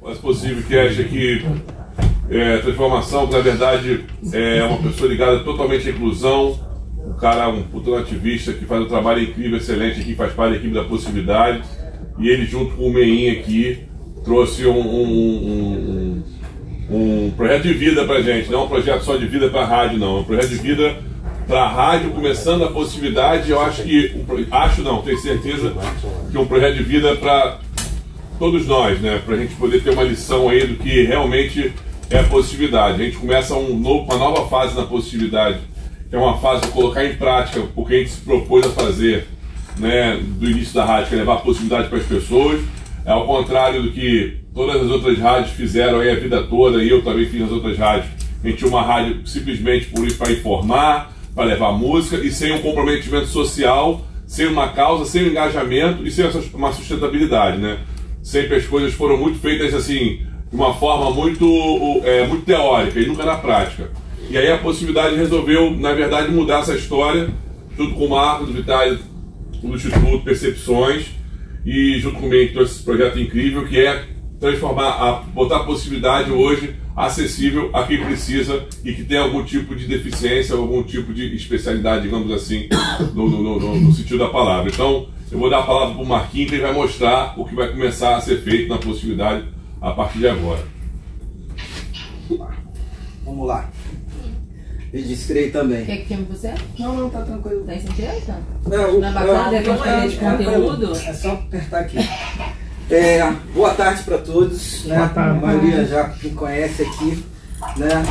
Mas possível que acha que transformação, que na verdade é uma pessoa ligada totalmente à inclusão, um cara, um puto ativista que faz um trabalho incrível, excelente aqui, faz parte da equipe da Possibilidade, e ele junto com o Meinha aqui trouxe um projeto de vida pra gente, não é um projeto só de vida pra rádio, não, é um projeto de vida pra rádio, começando a Possibilidade. Eu acho que, tenho certeza que é um projeto de vida pra todos nós, né, pra gente poder ter uma lição aí do que realmente é a Possibilidade. A gente começa uma nova fase na Possibilidade, que é uma fase de colocar em prática o que a gente se propôs a fazer, né, do início da rádio, que é levar a Possibilidade para as pessoas. É ao contrário do que todas as outras rádios fizeram aí a vida toda, e eu também fiz nas outras rádios. A gente tinha uma rádio simplesmente para informar, para levar música, e sem um comprometimento social, sem uma causa, sem um engajamento e sem uma sustentabilidade, né? Sempre as coisas foram muito feitas assim, de uma forma muito teórica e nunca na prática. E aí a Possibilidade resolveu, na verdade, mudar essa história, junto com o Marcos do Vitale, do Instituto Percepções, e junto comigo trouxe esse projeto incrível, que é botar a Possibilidade hoje acessível a quem precisa e que tem algum tipo de deficiência ou algum tipo de especialidade, digamos assim, no sentido da palavra. Então, eu vou dar a palavra para o Marquinhos, que ele vai mostrar o que vai começar a ser feito na Possibilidade a partir de agora. Vamos lá. Registrei também. Quer que filme você? Não, tá tranquilo. Tá em certeza? Não é bacana? É uma de conteúdo? É só apertar aqui. Boa tarde para todos, né? A maioria já me conhece aqui, né?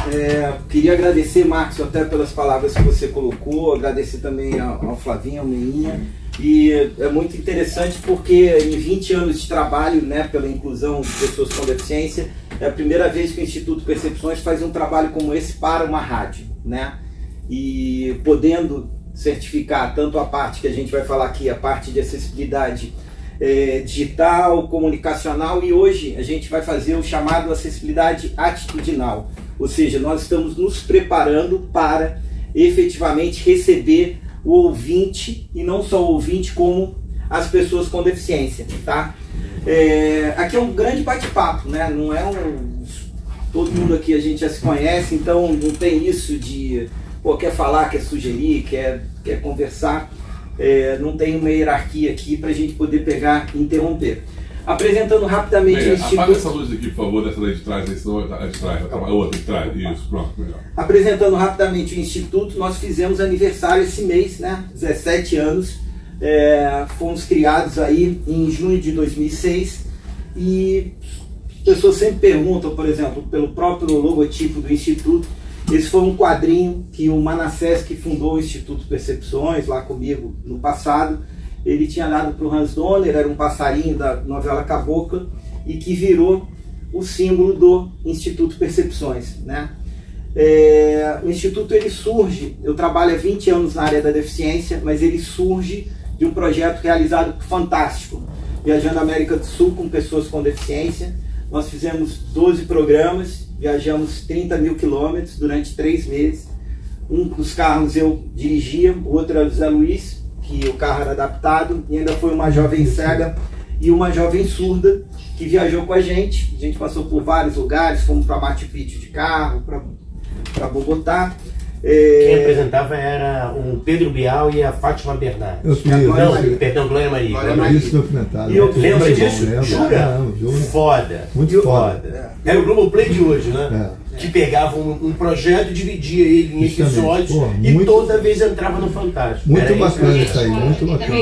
Queria agradecer, Marcos, até pelas palavras que você colocou, agradecer também ao Flavinho, ao Meinha. E é muito interessante porque em 20 anos de trabalho, né, pela inclusão de pessoas com deficiência, é a primeira vez que o Instituto Percepções faz um trabalho como esse para uma rádio, né? E podendo certificar tanto a parte que a gente vai falar aqui, a parte de acessibilidade digital, comunicacional, e hoje a gente vai fazer o chamado acessibilidade atitudinal, ou seja, nós estamos nos preparando para efetivamente receber o ouvinte, e não só o ouvinte, como as pessoas com deficiência, tá? Aqui é um grande bate-papo, né? Não é todo mundo aqui a gente já se conhece, então não tem isso de quer falar, quer sugerir, quer conversar. Não tem uma hierarquia aqui para a gente poder pegar e interromper. Apresentando rapidamente o Instituto... Apaga essa luz aqui, por favor, dessa daí de trás, senão a de trás, a outra de trás, isso, pronto, melhor. Apresentando rapidamente o Instituto, nós fizemos aniversário esse mês, né? 17 anos. Fomos criados aí em junho de 2006, e as pessoas sempre perguntam, por exemplo, pelo próprio logotipo do Instituto. Esse foi um quadrinho que o Manassés, que fundou o Instituto Percepções, lá comigo no passado, ele tinha dado para o Hans Donner, era um passarinho da novela Cabocla, e que virou o símbolo do Instituto Percepções, né? O Instituto, ele surge, eu trabalho há 20 anos na área da deficiência, mas ele surge de um projeto realizado por Fantástico, viajando a América do Sul com pessoas com deficiência. Nós fizemos 12 programas, viajamos 30 mil quilômetros durante 3 meses. Um dos carros eu dirigia, o outro era o Zé Luiz, que o carro era adaptado, e ainda foi uma jovem cega e uma jovem surda que viajou com a gente. A gente passou por vários lugares, fomos para Machu Picchu de carro, para Bogotá. Quem apresentava era o Pedro Bial e a Fátima Bernardes. Glória Maria. Isso documentado. Lembra disso? Jura? Foda. Muito foda. Era o Globoplay de hoje, né? Que pegava um projeto e dividia ele em episódios e toda vez entrava no Fantástico. Muito bacana isso aí, muito bacana.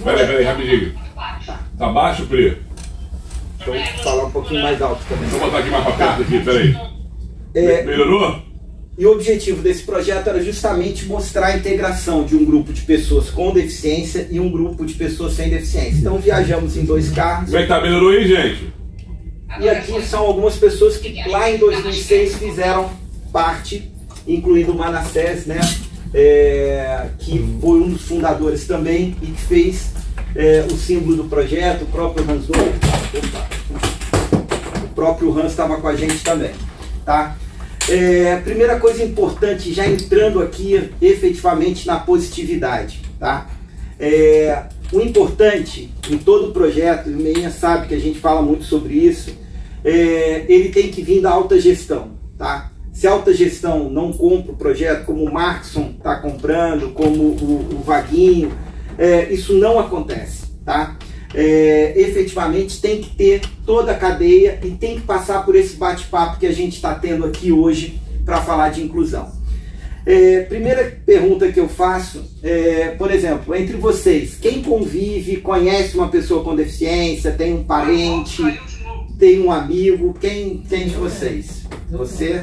Peraí, rapidinho. Tá baixo, Pri? Deixa eu falar um pouquinho mais alto também. Vou botar aqui mais pra perto aqui, peraí. Melhorou? E o objetivo desse projeto era justamente mostrar a integração de um grupo de pessoas com deficiência e um grupo de pessoas sem deficiência. Então viajamos em 2 carros. Como é que tá? Melhorou aí, gente? E aqui são algumas pessoas que lá em 2006 fizeram parte, incluindo o Manassés, né? Que foi um dos fundadores também e que fez o símbolo do projeto, o próprio Hans Donner. O próprio Hans estava com a gente também, tá? Primeira coisa importante, já entrando aqui efetivamente na positividade, tá? O importante em todo o projeto, e o Meinha sabe que a gente fala muito sobre isso, ele tem que vir da alta gestão, tá? Se a alta gestão não compra o projeto, como o Markson está comprando, como o Vaguinho, isso não acontece, tá? Efetivamente tem que ter toda a cadeia e tem que passar por esse bate-papo que a gente está tendo aqui hoje para falar de inclusão. Primeira pergunta que eu faço por exemplo, entre vocês, quem convive, conhece uma pessoa com deficiência, tem um parente, tem um amigo, quem de vocês? Você?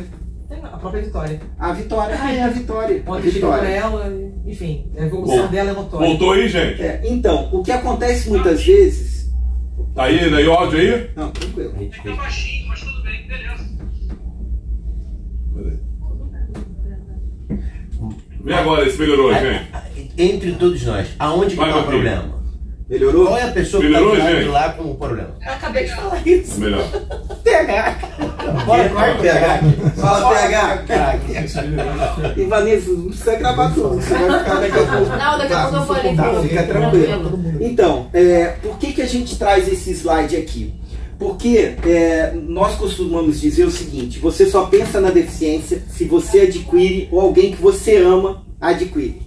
A própria Vitória. A Vitória, é a Vitória. Pode chegar por ela, enfim, a evolução dela é notória. Voltou aí, gente? Então, o que acontece muitas vezes... Tá aí o áudio aí? Não, tranquilo. Fica baixinho, mas tudo bem, beleza. Vem agora, se melhorou, gente. Entre todos nós, aonde que está o problema? Melhorou? Qual é a pessoa que está de lá com o problema? Eu acabei de falar isso. Melhor. PH. Bora, PH. Fala, PH. E Vanessa, não precisa gravar tudo. Você vai ficar daqui a pouco. Não, daqui a pouco eu vou ali. Tá, fica tranquilo. Então, por que a gente traz esse slide aqui? Porque nós costumamos dizer o seguinte: você só pensa na deficiência se você adquire ou alguém que você ama adquire.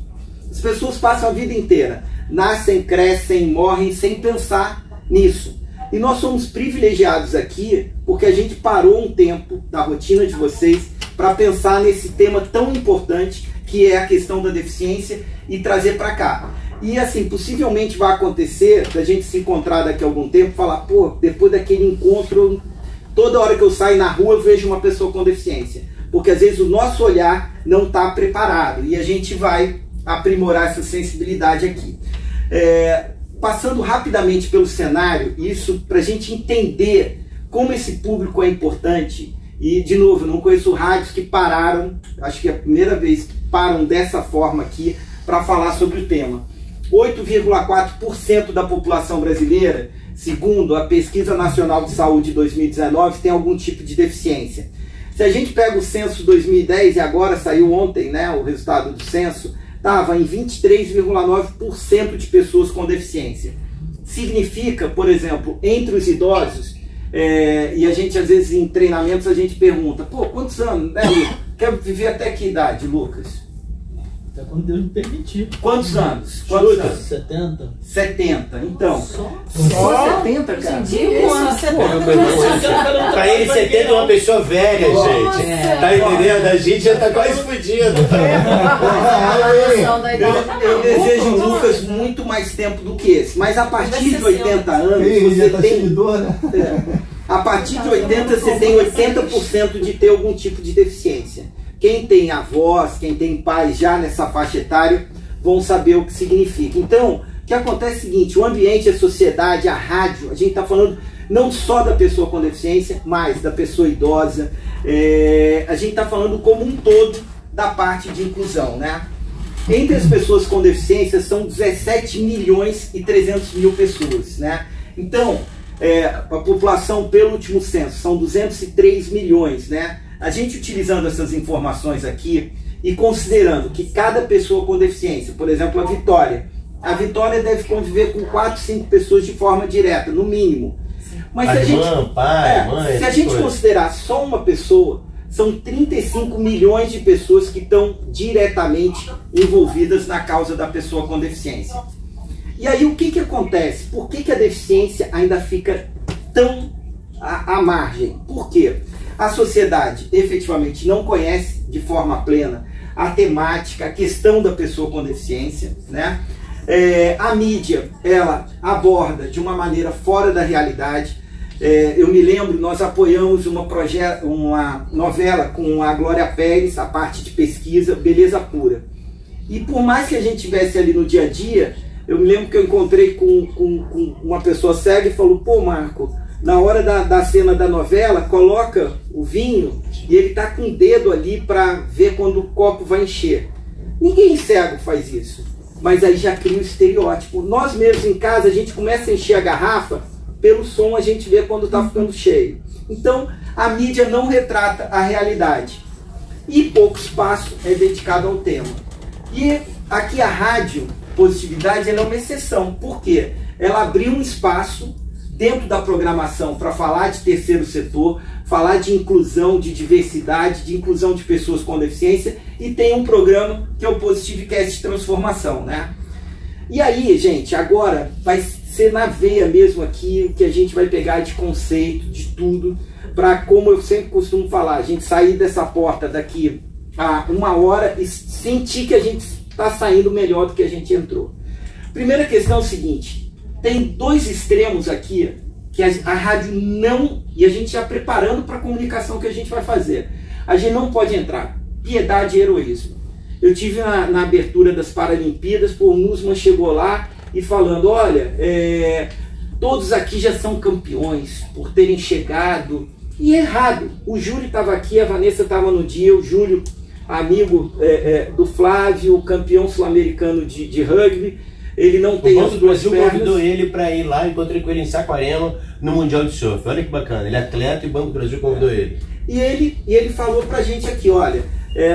As pessoas passam a vida inteira, nascem, crescem, morrem sem pensar nisso. E nós somos privilegiados aqui porque a gente parou um tempo da rotina de vocês para pensar nesse tema tão importante que é a questão da deficiência e trazer para cá. E assim, possivelmente vai acontecer da gente se encontrar daqui a algum tempo e falar, pô, depois daquele encontro, toda hora que eu saio na rua eu vejo uma pessoa com deficiência. Porque às vezes o nosso olhar não está preparado e a gente vai aprimorar essa sensibilidade aqui. Passando rapidamente pelo cenário, isso para a gente entender como esse público é importante. E, de novo, eu não conheço rádios que pararam, acho que é a primeira vez que param dessa forma aqui para falar sobre o tema. 8,4% da população brasileira, segundo a Pesquisa Nacional de Saúde 2019, tem algum tipo de deficiência. Se a gente pega o censo 2010, e agora saiu ontem, né, o resultado do censo, estava em 23,9% de pessoas com deficiência. Significa, por exemplo, entre os idosos, e a gente às vezes em treinamentos a gente pergunta, pô, quantos anos, né, Lucas? Quer viver até que idade, Lucas? Até quando Deus me permitir. Quantos anos? Quantos anos? 70. 70, então. Só 70, cara? Pra ele 70 é uma pessoa velha, gente. Tá entendendo? A gente já tá quase fudido. Eu desejo o Lucas muito mais tempo do que esse. Mas a partir de 80 anos, você tem... A partir de 80, você tem 80% de ter algum tipo de deficiência. Quem tem avós, quem tem pais já nessa faixa etária, vão saber o que significa. Então, o que acontece é o seguinte, o ambiente, a sociedade, a rádio, a gente está falando não só da pessoa com deficiência, mas da pessoa idosa, a gente está falando como um todo da parte de inclusão, né? Entre as pessoas com deficiência são 17 milhões e 300 mil pessoas, né? Então, a população pelo último censo são 203 milhões, né? A gente utilizando essas informações aqui e considerando que cada pessoa com deficiência, por exemplo, a Vitória deve conviver com 4, 5 pessoas de forma direta, no mínimo. Mas se a gente considerar só uma pessoa, são 35 milhões de pessoas que estão diretamente envolvidas na causa da pessoa com deficiência. E aí o que acontece? Por que a deficiência ainda fica tão à margem? Por quê? A sociedade efetivamente não conhece de forma plena a temática, a questão da pessoa com deficiência, né? A mídia, ela aborda de uma maneira fora da realidade. Eu me lembro, nós apoiamos uma novela com a Glória Pérez, a parte de pesquisa, Beleza Pura. E por mais que a gente estivesse ali no dia a dia, eu me lembro que eu encontrei com uma pessoa cega e falou, pô, Marco, na hora da cena da novela, coloca o vinho e ele tá com o dedo ali para ver quando o copo vai encher. Ninguém cego faz isso, mas aí já cria o estereótipo. Nós mesmos em casa, a gente começa a encher a garrafa, pelo som a gente vê quando tá ficando cheio. Então, a mídia não retrata a realidade. E pouco espaço é dedicado ao tema. E aqui a rádio Positividade ela é uma exceção. Por quê? Ela abriu um espaço dentro da programação para falar de terceiro setor, falar de inclusão, de diversidade, de inclusão de pessoas com deficiência, e tem um programa que é o Positivecast Transformação, né? E aí, gente, agora vai ser na veia mesmo aqui o que a gente vai pegar de conceito, de tudo, para, como eu sempre costumo falar, a gente sair dessa porta daqui a 1 hora e sentir que a gente está saindo melhor do que a gente entrou. Primeira questão é o seguinte, tem dois extremos aqui que a rádio não, e a gente já preparando para a comunicação que a gente vai fazer, a gente não pode entrar, piedade e heroísmo. Eu tive na abertura das Paralimpíadas, o Nussmann chegou lá e falando, olha, todos aqui já são campeões por terem chegado, e errado. O Júlio estava aqui, a Vanessa estava no dia, o Júlio, amigo do Flávio, campeão sul-americano de rugby, ele não tem as duas pernas. O Banco do Brasil convidou ele para ir lá, encontrei com ele em Saquarema, no Mundial de Surf. Olha que bacana, ele é atleta e o Banco do Brasil convidou ele. E ele falou pra gente aqui, olha,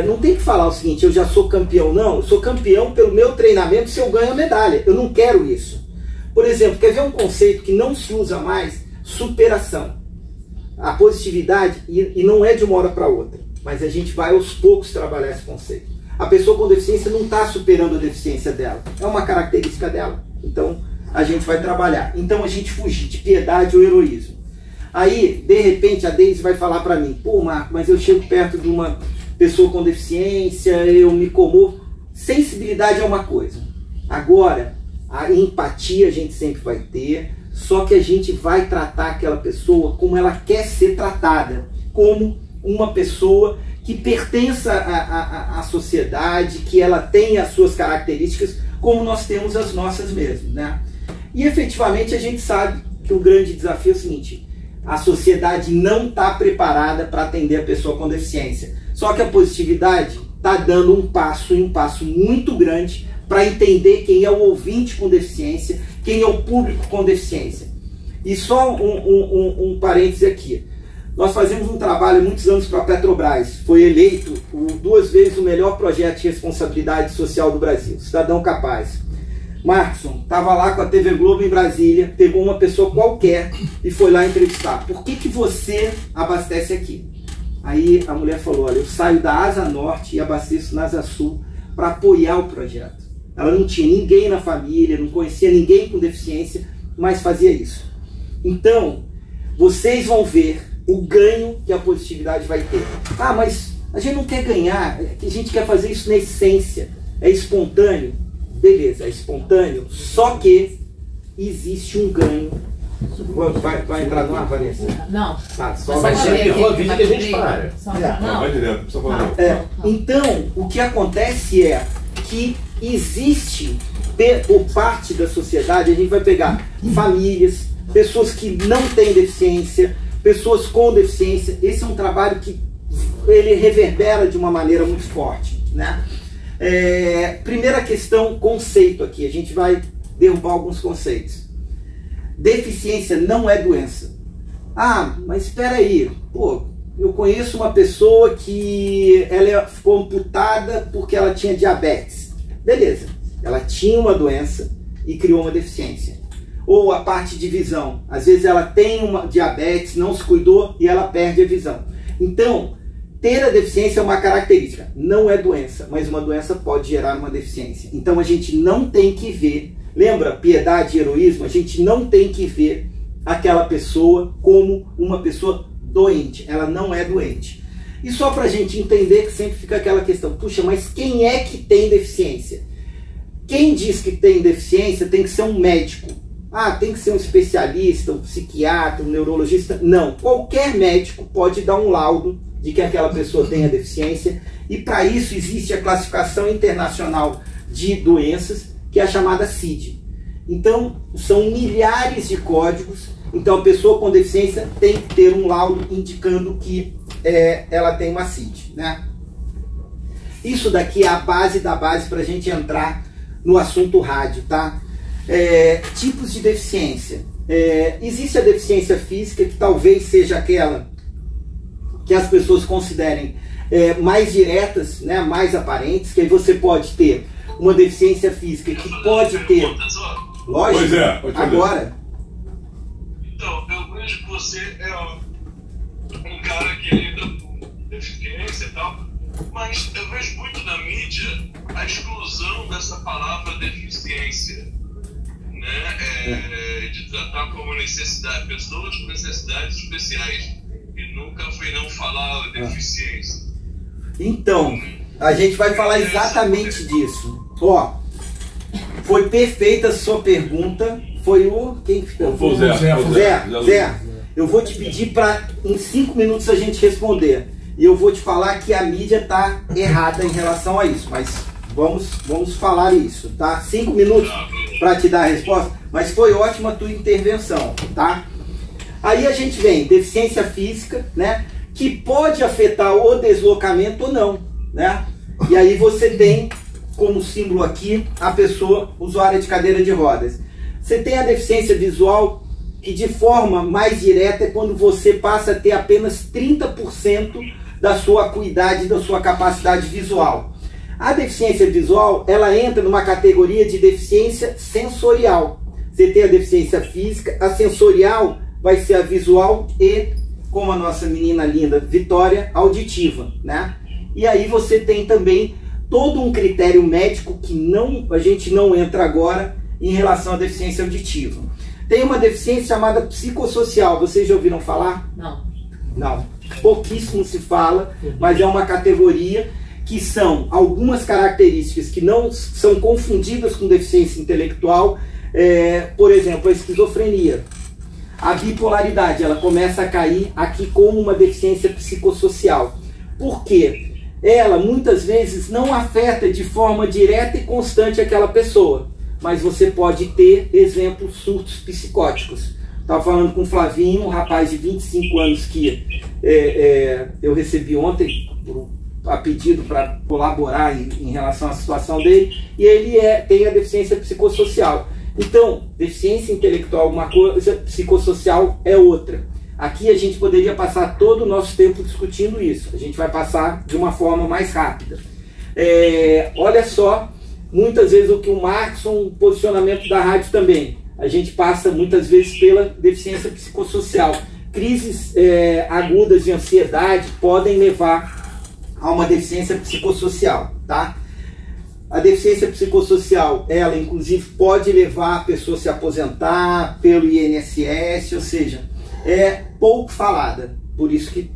não tem que falar o seguinte, eu já sou campeão, não, eu sou campeão pelo meu treinamento se eu ganho a medalha, eu não quero isso. Por exemplo, quer ver um conceito que não se usa mais? Superação. A positividade, e não é de uma hora para outra, mas a gente vai aos poucos trabalhar esse conceito. A pessoa com deficiência não está superando a deficiência dela, é uma característica dela, então a gente vai trabalhar. Então a gente fugir de piedade ou heroísmo. Aí, de repente, a Deise vai falar para mim, pô, Marco, mas eu chego perto de uma pessoa com deficiência, eu me comovo. Sensibilidade é uma coisa. Agora, a empatia a gente sempre vai ter, só que a gente vai tratar aquela pessoa como ela quer ser tratada, como uma pessoa que pertença à sociedade, que ela tenha as suas características, como nós temos as nossas mesmo, né? E efetivamente a gente sabe que o grande desafio é o seguinte, a sociedade não está preparada para atender a pessoa com deficiência. Só que a positividade está dando um passo muito grande para entender quem é o ouvinte com deficiência, quem é o público com deficiência. E só um parêntese aqui. Nós fazemos um trabalho há muitos anos para a Petrobras. Foi eleito 2 vezes o melhor projeto de responsabilidade social do Brasil, Cidadão Capaz. Markson estava lá com a TV Globo em Brasília, pegou uma pessoa qualquer e foi lá entrevistar. Por que você abastece aqui? Aí a mulher falou, olha, eu saio da Asa Norte e abasteço na Asa Sul para apoiar o projeto. Ela não tinha ninguém na família, não conhecia ninguém com deficiência, mas fazia isso. Então, vocês vão ver o ganho que a positividade vai ter. Ah, mas a gente não quer ganhar, a gente quer fazer isso na essência, é espontâneo. Beleza, é espontâneo, só que existe um ganho. Vai entrar no ar, Vanessa? Não. Só vai ser que eu avise que a gente para. Não, vai direto, não precisa falar. Então, o que acontece é que existe, por parte da sociedade, a gente vai pegar famílias, pessoas que não têm deficiência, pessoas com deficiência. Esse é um trabalho que ele reverbera de uma maneira muito forte, né? Primeira questão, conceito aqui. A gente vai derrubar alguns conceitos. Deficiência não é doença. Ah, mas espera aí. Pô, eu conheço uma pessoa que ela ficou amputada porque ela tinha diabetes. Beleza, ela tinha uma doença e criou uma deficiência. Ou a parte de visão. Às vezes ela tem uma diabetes, não se cuidou e ela perde a visão. Então, ter a deficiência é uma característica, não é doença, mas uma doença pode gerar uma deficiência. Então a gente não tem que ver, lembra, piedade e heroísmo, a gente não tem que ver aquela pessoa como uma pessoa doente, ela não é doente. E só para a gente entender que sempre fica aquela questão, puxa, mas quem é que tem deficiência? Quem diz que tem deficiência tem que ser um médico. Ah, tem que ser um especialista, um psiquiatra, um neurologista. Não, qualquer médico pode dar um laudo de que aquela pessoa tenha deficiência, e para isso existe a classificação internacional de doenças, que é a chamada CID. Então, são milhares de códigos, então a pessoa com deficiência tem que ter um laudo indicando que ela tem uma CID, né? Isso daqui é a base da base para a gente entrar no assunto rádio, tá? Tipos de deficiência. Existe a deficiência física, que talvez seja aquela que as pessoas considerem mais diretas, né, mais aparentes, que aí você pode ter uma deficiência física que pode ter... Lógico, pois é, pode agora... Então, eu vejo que você é um cara que lida com deficiência e tal, mas eu vejo muito na mídia a exclusão dessa palavra deficiência, né? De tratar como necessidade, pessoas com necessidades especiais, e nunca foi não falar deficiência. Então, a gente vai falar exatamente disso. Ó, foi perfeita a sua pergunta. Foi o... Quem que ficou? Foi o Zé, eu vou te pedir para em 5 minutos a gente responder. E eu vou te falar que a mídia está errada em relação a isso. Mas vamos falar isso, tá? 5 minutos para te dar a resposta. Mas foi ótima a tua intervenção, tá? Aí a gente vem, deficiência física, né? Que pode afetar o deslocamento ou não, né? E aí você tem como símbolo aqui a pessoa usuária de cadeira de rodas. Você tem a deficiência visual, que de forma mais direta é quando você passa a ter apenas 30% da sua acuidade, da sua capacidade visual. A deficiência visual, ela entra numa categoria de deficiência sensorial. Você tem a deficiência física, a sensorial vai ser a visual e, como a nossa menina linda Vitória, auditiva, né? E aí você tem também todo um critério médico que a gente não entra agora em relação à deficiência auditiva. Tem uma deficiência chamada psicossocial. Vocês já ouviram falar? Não. Não. Pouquíssimo se fala, mas é uma categoria que são algumas características que não são confundidas com deficiência intelectual. Por exemplo, a esquizofrenia. A bipolaridade, ela começa a cair aqui como uma deficiência psicossocial. Por quê? Ela muitas vezes não afeta de forma direta e constante aquela pessoa, mas você pode ter, exemplo, surtos psicóticos. Estava falando com o Flavinho, um rapaz de 25 anos que eu recebi ontem a pedido para colaborar em relação à situação dele, e ele tem a deficiência psicossocial. Então, deficiência intelectual é uma coisa, psicossocial é outra. Aqui a gente poderia passar todo o nosso tempo discutindo isso. A gente vai passar de uma forma mais rápida. Olha só, muitas vezes o que o Markson, posicionamento da rádio também. A gente passa muitas vezes pela deficiência psicossocial. Crises agudas de ansiedade podem levar a uma deficiência psicossocial, tá? A deficiência psicossocial, ela inclusive pode levar a pessoa a se aposentar pelo INSS, ou seja, é pouco falada, por isso que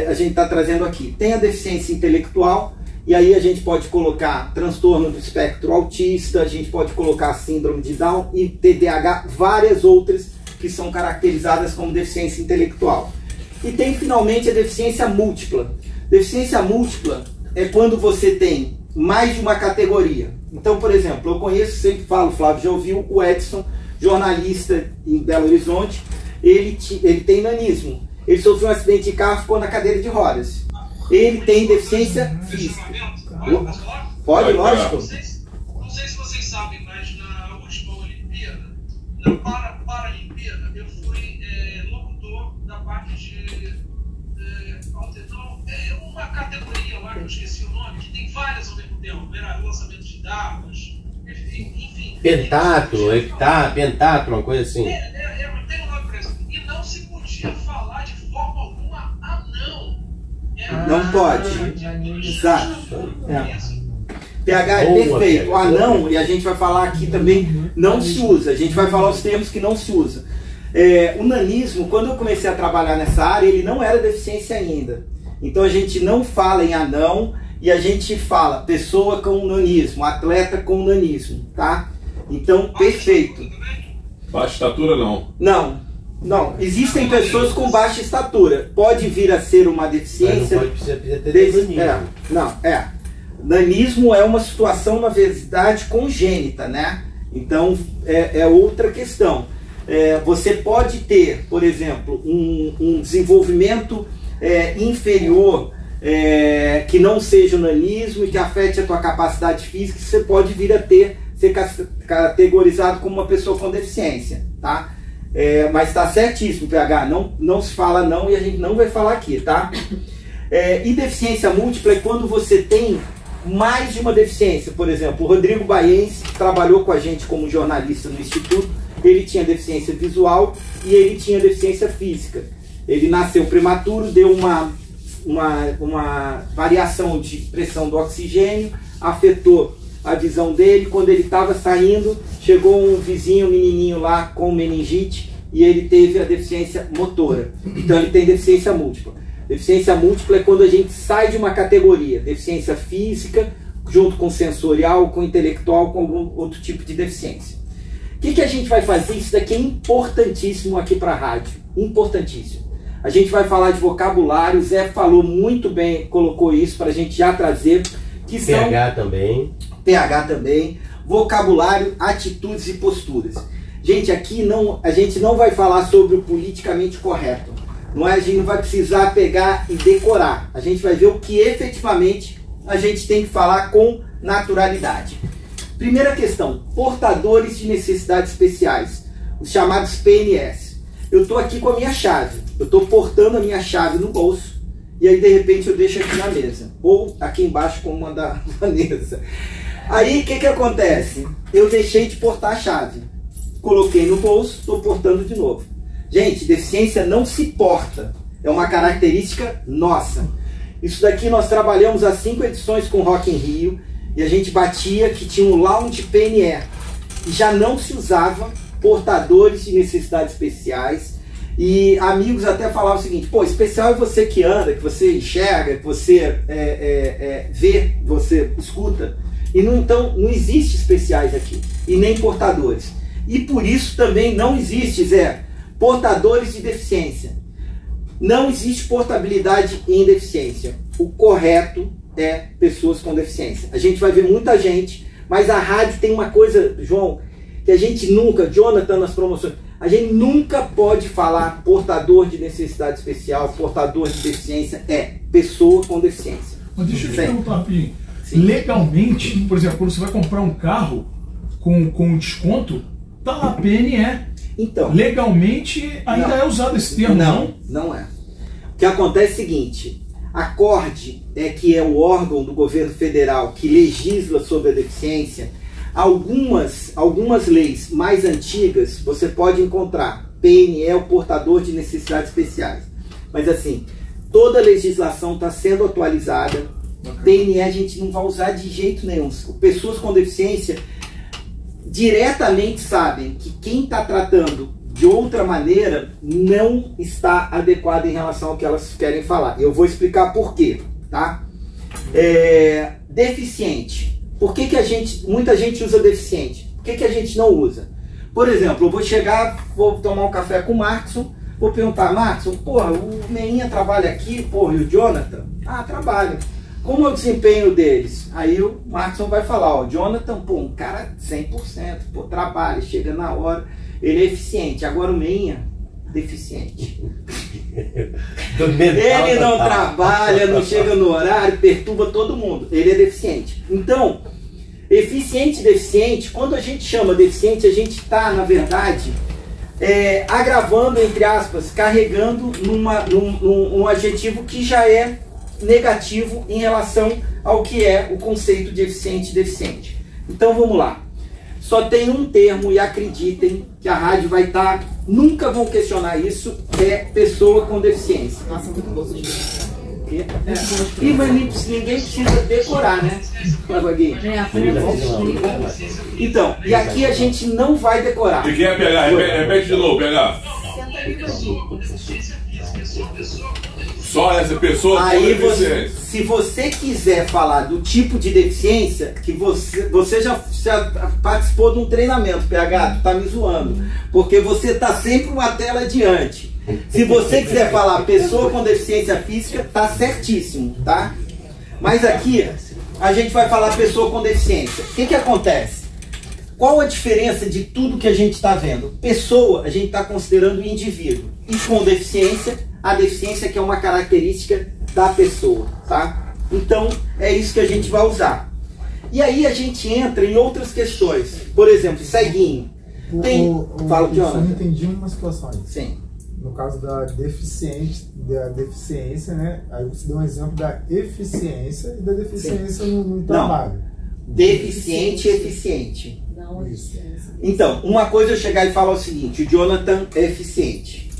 a gente está trazendo aqui. Tem a deficiência intelectual, e aí a gente pode colocar transtorno do espectro autista, a gente pode colocar síndrome de Down e TDAH, várias outras que são caracterizadas como deficiência intelectual. E tem finalmente a deficiência múltipla. Deficiência múltipla é quando você tem mais de uma categoria. Então, por exemplo, eu conheço, sempre falo, Flávio, já ouviu o Edson, jornalista em Belo Horizonte, ele tem nanismo. Ele sofreu um acidente de carro, ficou na cadeira de rodas. Ele tem deficiência física. Pode, lógico. Não sei se vocês sabem, mas na última Olimpíada, na Paralimpíada, eu fui locutor da parte de uma categoria lá, que eu esqueci o nome, que tem várias ao mesmo tempo. Era lançamento de dados, enfim. Pentatlo, uma coisa assim. Tem um nome para isso. E não se podia falar de forma alguma anão. Não pode. Exato. PH é perfeito. O anão, e a gente vai falar aqui também, não se usa. A gente vai falar os termos que não se usa. O nanismo, quando eu comecei a trabalhar nessa área, ele não era deficiência ainda. Então a gente não fala em anão e a gente fala pessoa com nanismo, atleta com nanismo, tá? Então, perfeito. Baixa estatura não. Não. Existem pessoas com baixa estatura. Pode vir a ser uma deficiência. Não precisa ter nanismo. Nanismo é uma situação, na verdade, congênita, né? Então, é outra questão. Você pode ter, por exemplo, um desenvolvimento inferior que não seja o nanismo e que afete a tua capacidade física, você pode vir a ser categorizado como uma pessoa com deficiência, tá? Mas está certíssimo, PH, não se fala não e a gente não vai falar aqui, tá? E deficiência múltipla é quando você tem mais de uma deficiência. Por exemplo, o Rodrigo Baiense, que trabalhou com a gente como jornalista no Instituto, ele tinha deficiência visual e ele tinha deficiência física. Ele nasceu prematuro, deu uma variação de pressão do oxigênio, afetou a visão dele. Quando ele estava saindo, chegou um vizinho, um menininho lá com meningite, e ele teve a deficiência motora. Então ele tem deficiência múltipla. Deficiência múltipla é quando a gente sai de uma categoria, deficiência física, junto com sensorial, com intelectual, com algum outro tipo de deficiência. O que a gente vai fazer? Isso daqui é importantíssimo aqui para a rádio, importantíssimo. A gente vai falar de vocabulário, o Zé falou muito bem, colocou isso para a gente já trazer. Que são PH também, vocabulário, atitudes e posturas. Gente, aqui a gente não vai falar sobre o politicamente correto. Não é, a gente não vai precisar pegar e decorar. A gente vai ver o que efetivamente a gente tem que falar com naturalidade. Primeira questão, portadores de necessidades especiais, os chamados PNS. Eu estou aqui com a minha chave, eu estou portando a minha chave no bolso, e aí de repente eu deixo aqui na mesa, ou aqui embaixo como a da Vanessa. Aí o que acontece? Eu deixei de portar a chave, coloquei no bolso, estou portando de novo. Gente, deficiência não se porta, é uma característica nossa. Isso daqui nós trabalhamos há 5 edições com Rock in Rio, e a gente batia que tinha um lounge PNE, e já não se usava portadores de necessidades especiais. E amigos até falavam o seguinte: pô, especial é você que anda, que você enxerga, que você vê, você escuta. E não, então não existe especiais aqui, e nem portadores. E por isso também não existe, Zé, portadores de deficiência. Não existe portabilidade em deficiência. O correto é pessoas com deficiência. A gente vai ver muita gente, mas a rádio tem uma coisa, João, que a gente nunca, Jonathan nas promoções, a gente nunca pode falar portador de necessidade especial, portador de deficiência, é pessoa com deficiência. Mas deixa eu te perguntar, Rapinho. Legalmente, por exemplo, quando você vai comprar um carro com desconto, tá lá PNE. Então, legalmente ainda é usado esse termo, não? Não é. O que acontece é o seguinte: a CORD, que é o órgão do governo federal que legisla sobre a deficiência, algumas leis mais antigas você pode encontrar PNE, o portador de necessidades especiais. Mas assim, toda a legislação está sendo atualizada. PNE a gente não vai usar de jeito nenhum. Pessoas com deficiência diretamente sabem que quem está tratando de outra maneira não está adequado em relação ao que elas querem falar. Eu vou explicar por quê, tá? Deficiente. Por que muita gente usa deficiente? Por que a gente não usa? Por exemplo, eu vou chegar, vou tomar um café com o Markson, vou perguntar: Markson, porra, o Meinha trabalha aqui, porra, e o Jonathan? Ah, trabalha. Como é o desempenho deles? Aí o Markson vai falar: ó, o Jonathan, pô, um cara 100%, pô, trabalha, chega na hora, ele é eficiente. Agora o Meinha, deficiente. Ele não trabalha, não chega no horário, perturba todo mundo. Ele é deficiente. Então, eficiente e deficiente, quando a gente chama deficiente, a gente está, na verdade, agravando, entre aspas, carregando num adjetivo que já é negativo em relação ao que é o conceito de eficiente e deficiente. Então vamos lá. Só tem um termo, e acreditem que a rádio vai estar, nunca vão questionar isso, é pessoa com deficiência. Nossa, muito gosto de E ninguém precisa decorar, né? Então, e aqui a gente não vai decorar. E quem é pegar? Repete de novo, pegar. Só essa pessoa. Aí se você quiser falar do tipo de deficiência, que você já participou de um treinamento, PH, tu tá me zoando, porque você tá sempre uma tela adiante. Se você quiser falar pessoa com deficiência física, tá certíssimo, tá? Mas aqui a gente vai falar pessoa com deficiência. O que acontece? Qual a diferença de tudo que a gente está vendo? Pessoa, a gente está considerando o indivíduo. E com deficiência, a deficiência que é uma característica da pessoa, tá? Então, é isso que a gente vai usar. E aí a gente entra em outras questões. Por exemplo, ceguinho. Fala, Jonathan. Eu não entendi uma situação aí. Sim. No caso da deficiência, né? Aí você deu um exemplo da eficiência e da deficiência no trabalho. Deficiente e eficiente. Não, Então, uma coisa eu chegar e falar o seguinte: o Jonathan é eficiente.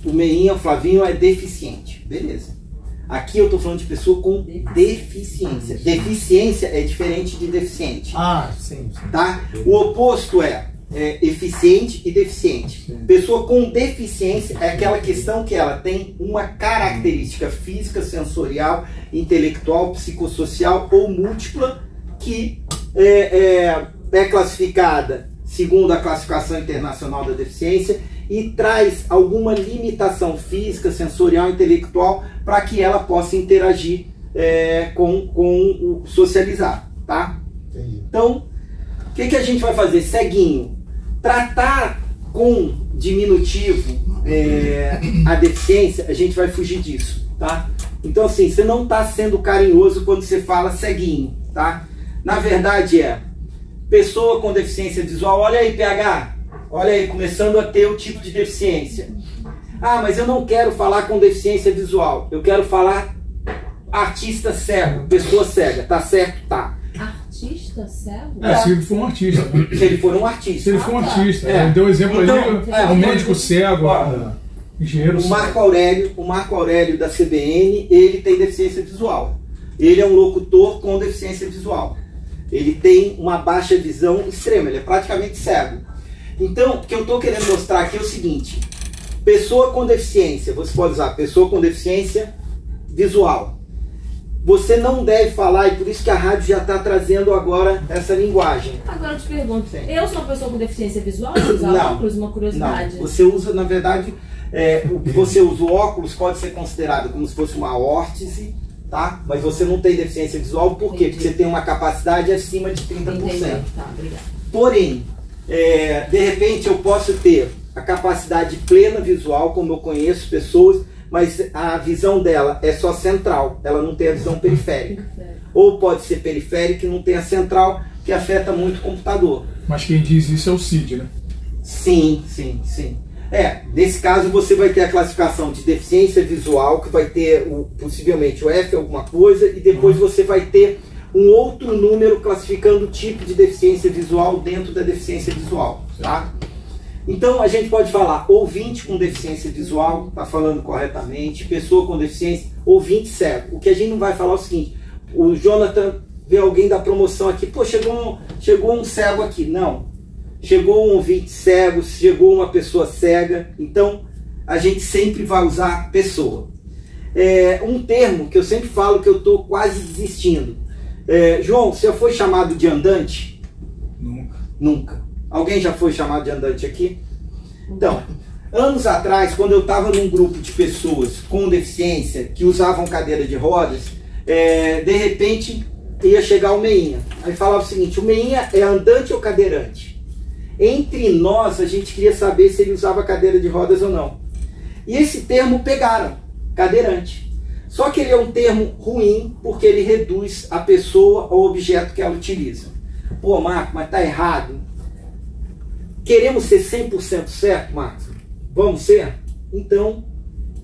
O Meinha, o Flavinho é deficiente. Beleza. Aqui eu estou falando de pessoa com deficiência. Deficiência é diferente de deficiente. Ah, sim. Tá? O oposto é eficiente e deficiente. Sim. Pessoa com deficiência é aquela questão que ela tem uma característica física, sensorial, intelectual, psicossocial ou múltipla que é classificada segundo a classificação internacional da deficiência e traz alguma limitação física, sensorial, intelectual para que ela possa interagir com o socializar, tá? Entendi. Então, o que a gente vai fazer? Ceguinho. Tratar com diminutivo a deficiência, a gente vai fugir disso, tá? Então, assim, você não está sendo carinhoso quando você fala ceguinho, tá? Na verdade pessoa com deficiência visual, olha aí, PH, olha aí, começando a ter o tipo de deficiência. Ah, mas eu não quero falar com deficiência visual, eu quero falar artista cego, pessoa cega, tá certo? Tá. Artista cego? Se ele for um artista. Né? Se ele for um artista. Se ele for um artista. Ele deu exemplo então, ali, um médico cego, engenheiro cego. O Marco Aurélio da CBN, ele tem deficiência visual. Ele é um locutor com deficiência visual. Ele tem uma baixa visão extrema, ele é praticamente cego. Então, o que eu estou querendo mostrar aqui é o seguinte: pessoa com deficiência, você pode usar pessoa com deficiência visual. Você não deve falar, e por isso que a rádio já está trazendo agora essa linguagem. Agora eu te pergunto, eu sou uma pessoa com deficiência visual, eu uso óculos, uma curiosidade. Não, você usa, na verdade, o que você usa o óculos pode ser considerado como se fosse uma órtese, tá? Mas você não tem deficiência visual, por quê? Porque você tem uma capacidade acima de 30%. Entendi. Tá, obrigada. Porém, de repente eu posso ter a capacidade plena visual, como eu conheço pessoas, mas a visão dela é só central, ela não tem a visão periférica. Ou pode ser periférica e não tem a central, que afeta muito o computador. Mas quem diz isso é o CID, né? Sim. Nesse caso você vai ter a classificação de deficiência visual, que vai ter possivelmente o F alguma coisa, e depois você vai ter um outro número classificando o tipo de deficiência visual dentro da deficiência visual, tá? Então a gente pode falar ouvinte com deficiência visual, está falando corretamente, pessoa com deficiência, ouvinte cego. O que a gente não vai falar é o seguinte: o Jonathan vê alguém da promoção aqui, pô, chegou um cego aqui. Não, chegou um ouvinte cego, chegou uma pessoa cega. Então a gente sempre vai usar pessoa. Um termo que eu sempre falo que eu estou quase desistindo. João, você já foi chamado de andante? Nunca. Alguém já foi chamado de andante aqui? Então, anos atrás, quando eu estava num grupo de pessoas com deficiência que usavam cadeira de rodas, de repente ia chegar o Meinha. Aí falava o seguinte: o Meinha é andante ou cadeirante? Entre nós, a gente queria saber se ele usava cadeira de rodas ou não. E esse termo pegaram, cadeirante. Só que ele é um termo ruim porque ele reduz a pessoa ao objeto que ela utiliza. Pô, Marco, mas tá errado. Queremos ser 100% certo, Marcos? Vamos ser? Então,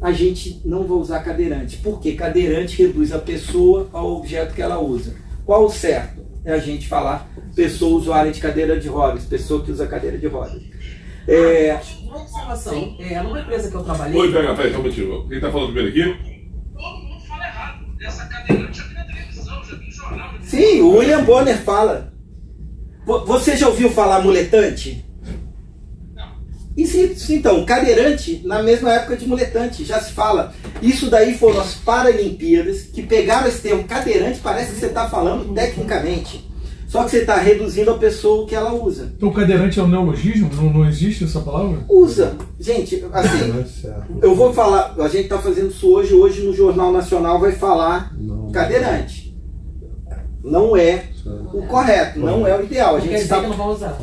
a gente não vai usar cadeirante. Porque cadeirante reduz a pessoa ao objeto que ela usa. Qual o certo? É a gente falar pessoa usuária de cadeira de rodas, pessoa que usa cadeira de rodas. Uma observação. Numa empresa que eu trabalhei... Oi, peraí, só um minutinho. Quem tá falando primeiro aqui? Todo mundo fala errado. Essa cadeirante já vi na televisão, já vi em jornal. Sim, o William Bonner fala. Você já ouviu falar muletante? Isso, então, cadeirante, na mesma época de muletante, já se fala. Isso daí foram as Paralimpíadas, que pegaram esse termo cadeirante, parece que você está falando tecnicamente. Só que você está reduzindo a pessoa que ela usa. Então cadeirante é um neologismo? Não existe essa palavra? Usa. Gente, assim, eu vou falar, a gente está fazendo isso hoje no Jornal Nacional vai falar cadeirante. Não é o correto, não é o ideal. A gente está... que não vai usar.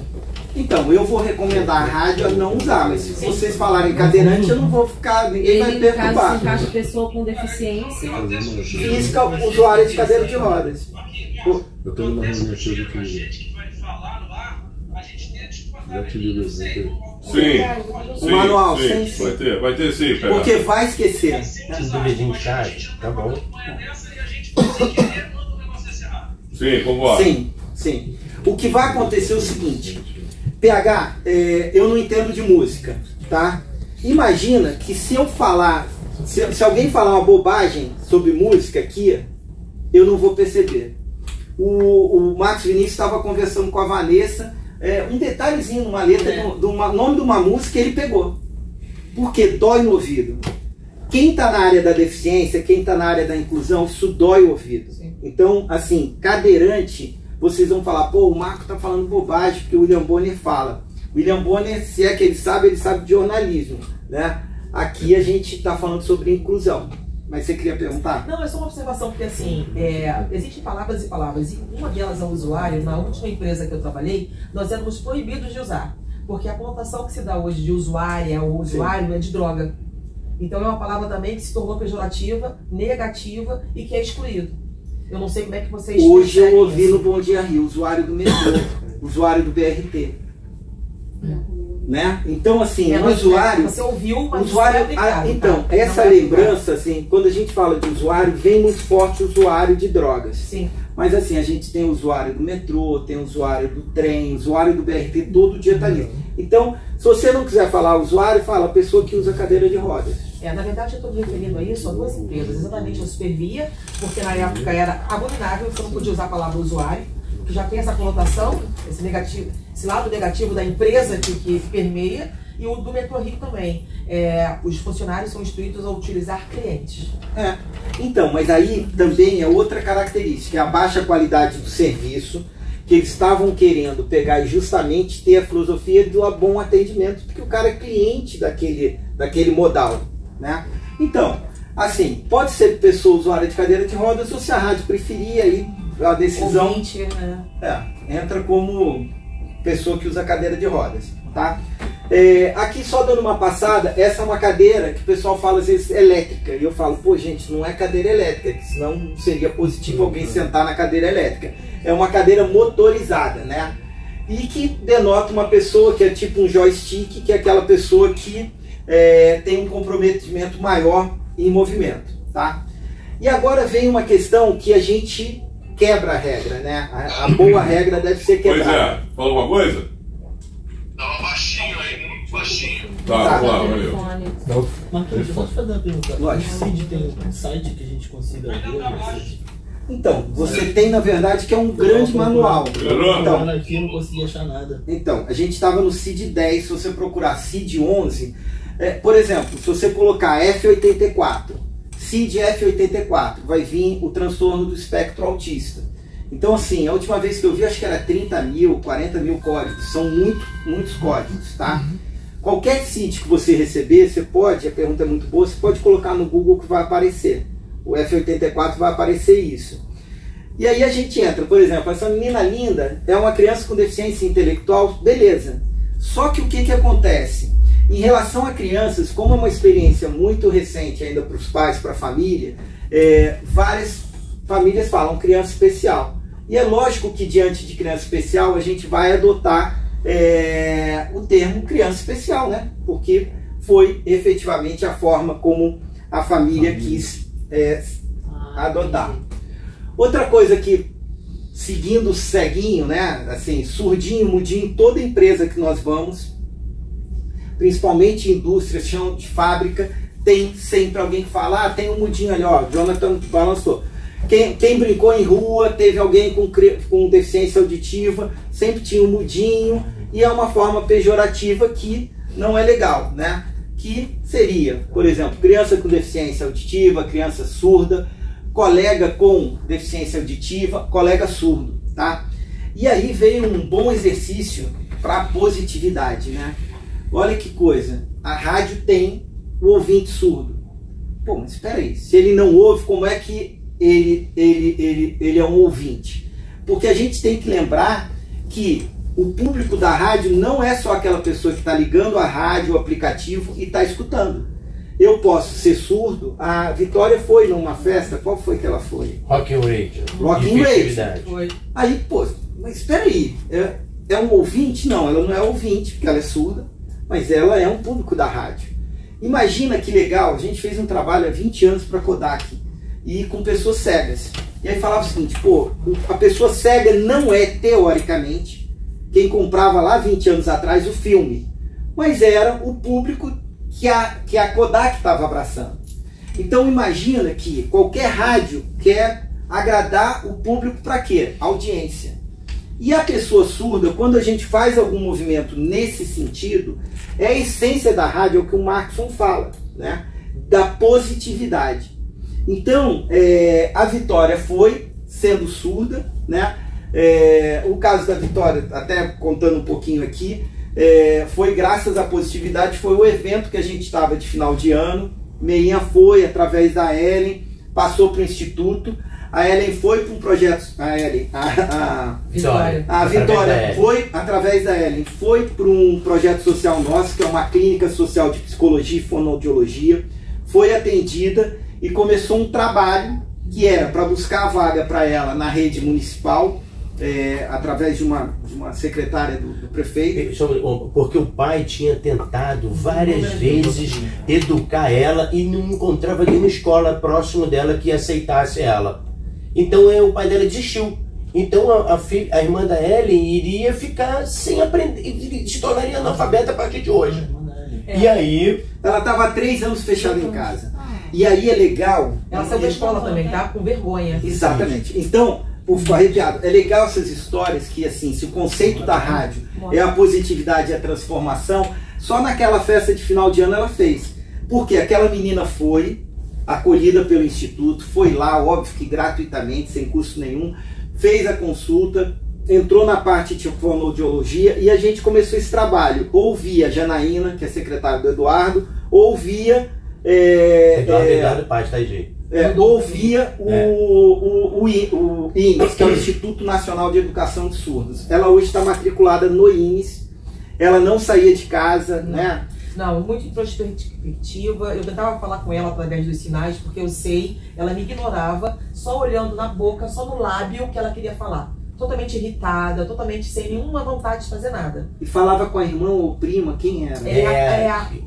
Então, eu vou recomendar a rádio a não usar, mas se vocês falarem cadeirante, eu não vou ficar, ninguém vai perturbar. Caso se encaixa pessoa com deficiência. Física, usuária de cadeira de rodas. Eu tô numa reunião aqui que já te ligo o exemplo. Sim. O manual, sim. Sim. Vai ter sim, pera. Porque vai esquecer. Sim, concordo. Sim, sim. O que vai acontecer é o seguinte, PH, eu não entendo de música, tá? Imagina que se eu falar, se alguém falar uma bobagem sobre música aqui, eu não vou perceber. O Marcos Vinícius estava conversando com a Vanessa, um detalhezinho, uma letra, nome de uma música, ele pegou. Porque dói no ouvido. Quem está na área da deficiência, quem está na área da inclusão, isso dói o ouvido. Sim. Então, assim, cadeirante, vocês vão falar, pô, o Marco está falando bobagem, porque o William Bonner fala. O William Bonner, se é que ele sabe de jornalismo, né? Aqui a gente está falando sobre inclusão. Mas você queria perguntar? Não, é só uma observação, porque assim, existem palavras e palavras, e uma delas é o usuário. Na última empresa que eu trabalhei, nós éramos proibidos de usar, porque a conotação que se dá hoje de usuária ou usuário é de droga. Então é uma palavra também que se tornou pejorativa, negativa e que é excluído. Eu não sei como é que vocês... Hoje eu ouvi no Bom Dia Rio, usuário do metrô, usuário do BRT. Né? Então, assim, o usuário... Você ouviu, mas usuário, então, essa lembrança, assim, quando a gente fala de usuário, vem muito forte o usuário de drogas. Sim. Mas, assim, a gente tem o usuário do metrô, tem o usuário do trem, usuário do BRT, todo dia está ali. Então, se você não quiser falar usuário, fala a pessoa que usa cadeira de rodas. Na verdade, eu estou me referindo a isso a duas empresas. Exatamente a Supervia, porque na época era abominável, você não podia usar a palavra usuário, que já tem essa conotação, esse lado negativo da empresa que permeia, e o do Metrô Rio também. Os funcionários são instruídos a utilizar clientes. Então, mas aí também é outra característica, é a baixa qualidade do serviço, que eles estavam querendo pegar e justamente ter a filosofia do bom atendimento, porque o cara é cliente daquele modal, né? Então, assim, pode ser pessoa usuária de cadeira de rodas, ou se a rádio preferir, aí a decisão ouvinte, né? entra como pessoa que usa cadeira de rodas, tá? Aqui só dando uma passada, essa é uma cadeira que o pessoal fala às vezes elétrica, e eu falo, pô gente, não é cadeira elétrica, senão seria positivo alguém sentar na cadeira elétrica. É uma cadeira motorizada, né? E que denota uma pessoa que é tipo um joystick, que é aquela pessoa que tem um comprometimento maior em movimento, tá? E agora vem uma questão que a gente quebra a regra, né? A boa regra deve ser quebrada. Pois falou uma coisa? Tava baixinho aí, muito baixinho. Tá, claro, valeu. Marquinhos, eu posso fazer uma pergunta? Lógico. O CID tem um site que a gente consiga ver? Então, você tem na verdade que é um grande manual. Então, aqui eu não consegui achar nada. Então, a gente estava no CID 10, se você procurar CID 11, por exemplo, se você colocar F84, CID F84, vai vir o transtorno do espectro autista. Então, assim, a última vez que eu vi, acho que era 30 mil, 40 mil códigos. São muitos códigos, tá? Qualquer CID que você receber, você pode, a pergunta é muito boa, você pode colocar no Google que vai aparecer. O F84 vai aparecer isso. E aí a gente entra, por exemplo, essa menina linda é uma criança com deficiência intelectual, beleza. Só que o que acontece? Em relação a crianças, como é uma experiência muito recente ainda para os pais, para a família, várias famílias falam criança especial. E é lógico que diante de criança especial a gente vai adotar o termo criança especial, né? Porque foi efetivamente a forma como a família quis adotar. Outra coisa que, seguindo o ceguinho, né? Assim, surdinho, mudinho, toda empresa que nós vamos, principalmente indústria, chão de fábrica, tem sempre alguém que fala, tem um mudinho ali, ó, Jonathan balançou. Quem brincou em rua, teve alguém com deficiência auditiva, sempre tinha um mudinho, e é uma forma pejorativa que não é legal, né? Que seria, por exemplo, criança com deficiência auditiva, criança surda, colega com deficiência auditiva, colega surdo, tá? E aí veio um bom exercício para a positividade, né? Olha que coisa, a rádio tem o ouvinte surdo. Pô, mas espera aí, se ele não ouve, como é que ele é um ouvinte? Porque a gente tem que lembrar que o público da rádio não é só aquela pessoa que está ligando a rádio, o aplicativo e está escutando. Eu posso ser surdo. A Vitória foi numa festa, qual foi que ela foi? Rock and Radio. Rock and Radio. Aí, pô, mas espera aí, é um ouvinte? Não, ela não é ouvinte, porque ela é surda, mas ela é um público da rádio. Imagina que legal, a gente fez um trabalho há 20 anos para a Kodak, e com pessoas cegas. E aí falava o seguinte, pô, a pessoa cega não é, teoricamente, quem comprava lá 20 anos atrás o filme, mas era o público que a Kodak estava abraçando. Então imagina que qualquer rádio quer agradar o público para quê? Audiência. E a pessoa surda, quando a gente faz algum movimento nesse sentido, é a essência da rádio, é o que o Markson fala, né? Da positividade. Então, a Vitória foi sendo surda, né? O caso da Vitória, até contando um pouquinho aqui, foi graças à positividade, foi o evento que a gente estava de final de ano, Meinha foi, através da Ellen, passou para o Instituto, a Ellen foi para um projeto, a Vitória foi, através da Ellen, foi para um projeto social nosso, que é uma clínica social de psicologia e fonoaudiologia, foi atendida e começou um trabalho que era para buscar a vaga para ela na rede municipal, através de uma secretária do prefeito. Porque o pai tinha tentado várias vezes educar ela e não encontrava nenhuma escola próximo dela que aceitasse ela. Então o pai dela desistiu. Então a irmã da Ellen iria ficar sem aprender, se tornaria analfabeta a partir de hoje. E aí... Ela estava há 3 anos fechada em casa. E aí é legal... Ela saiu da escola também, tá? Com vergonha. Exatamente. Então... arrepiado. É legal essas histórias que, assim, se o conceito da rádio é a positividade e a transformação, só naquela festa de final de ano ela fez. Porque aquela menina foi acolhida pelo Instituto, foi lá, óbvio que gratuitamente, sem custo nenhum, fez a consulta, entrou na parte de fonoaudiologia e a gente começou esse trabalho. Ou via Janaína, que é secretária do Eduardo, ou via... Eduardo Paz, tá aí, gente. Ouvia o INES, que é o Instituto Nacional de Educação de Surdos. Ela hoje está matriculada no INES, ela não saía de casa, né? Não, muito introspectiva. Eu tentava falar com ela através dos sinais, porque eu sei, ela me ignorava, só olhando na boca, só no lábio que ela queria falar. Totalmente irritada, totalmente sem nenhuma vontade de fazer nada. E falava com a irmã ou prima, quem era?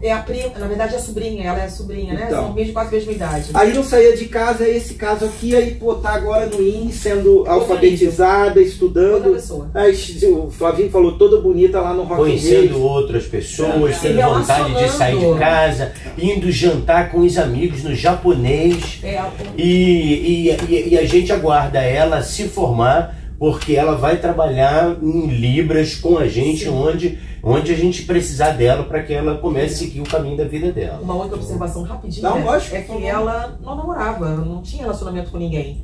É a prima, na verdade é a sobrinha, ela é a sobrinha, né? Então, são quase a mesma idade. Aí não saía de casa, esse caso aqui, aí pô, tá agora no INE, sendo alfabetizada, estudando. Aí o Flavinho falou, toda bonita lá no Rock conhecendo outras pessoas, tendo vontade de sair de casa, indo jantar com os amigos no japonês. E a gente aguarda ela se formar, porque ela vai trabalhar em Libras com a gente, onde a gente precisar dela para que ela comece a seguir o caminho da vida dela. Uma outra observação rapidinha é que ela não namorava, não tinha relacionamento com ninguém.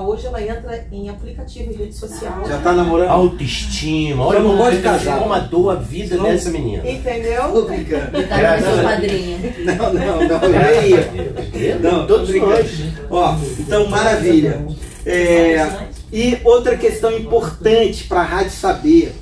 Hoje ela entra em aplicativo de rede social. Já tá namorando? Autoestima. Olha como pode casar. Como a vida dessa menina. Entendeu? Tô brincando. Graças a padrinha. Não, todos nós. Ó, então maravilha. E outra questão importante para a rádio saber,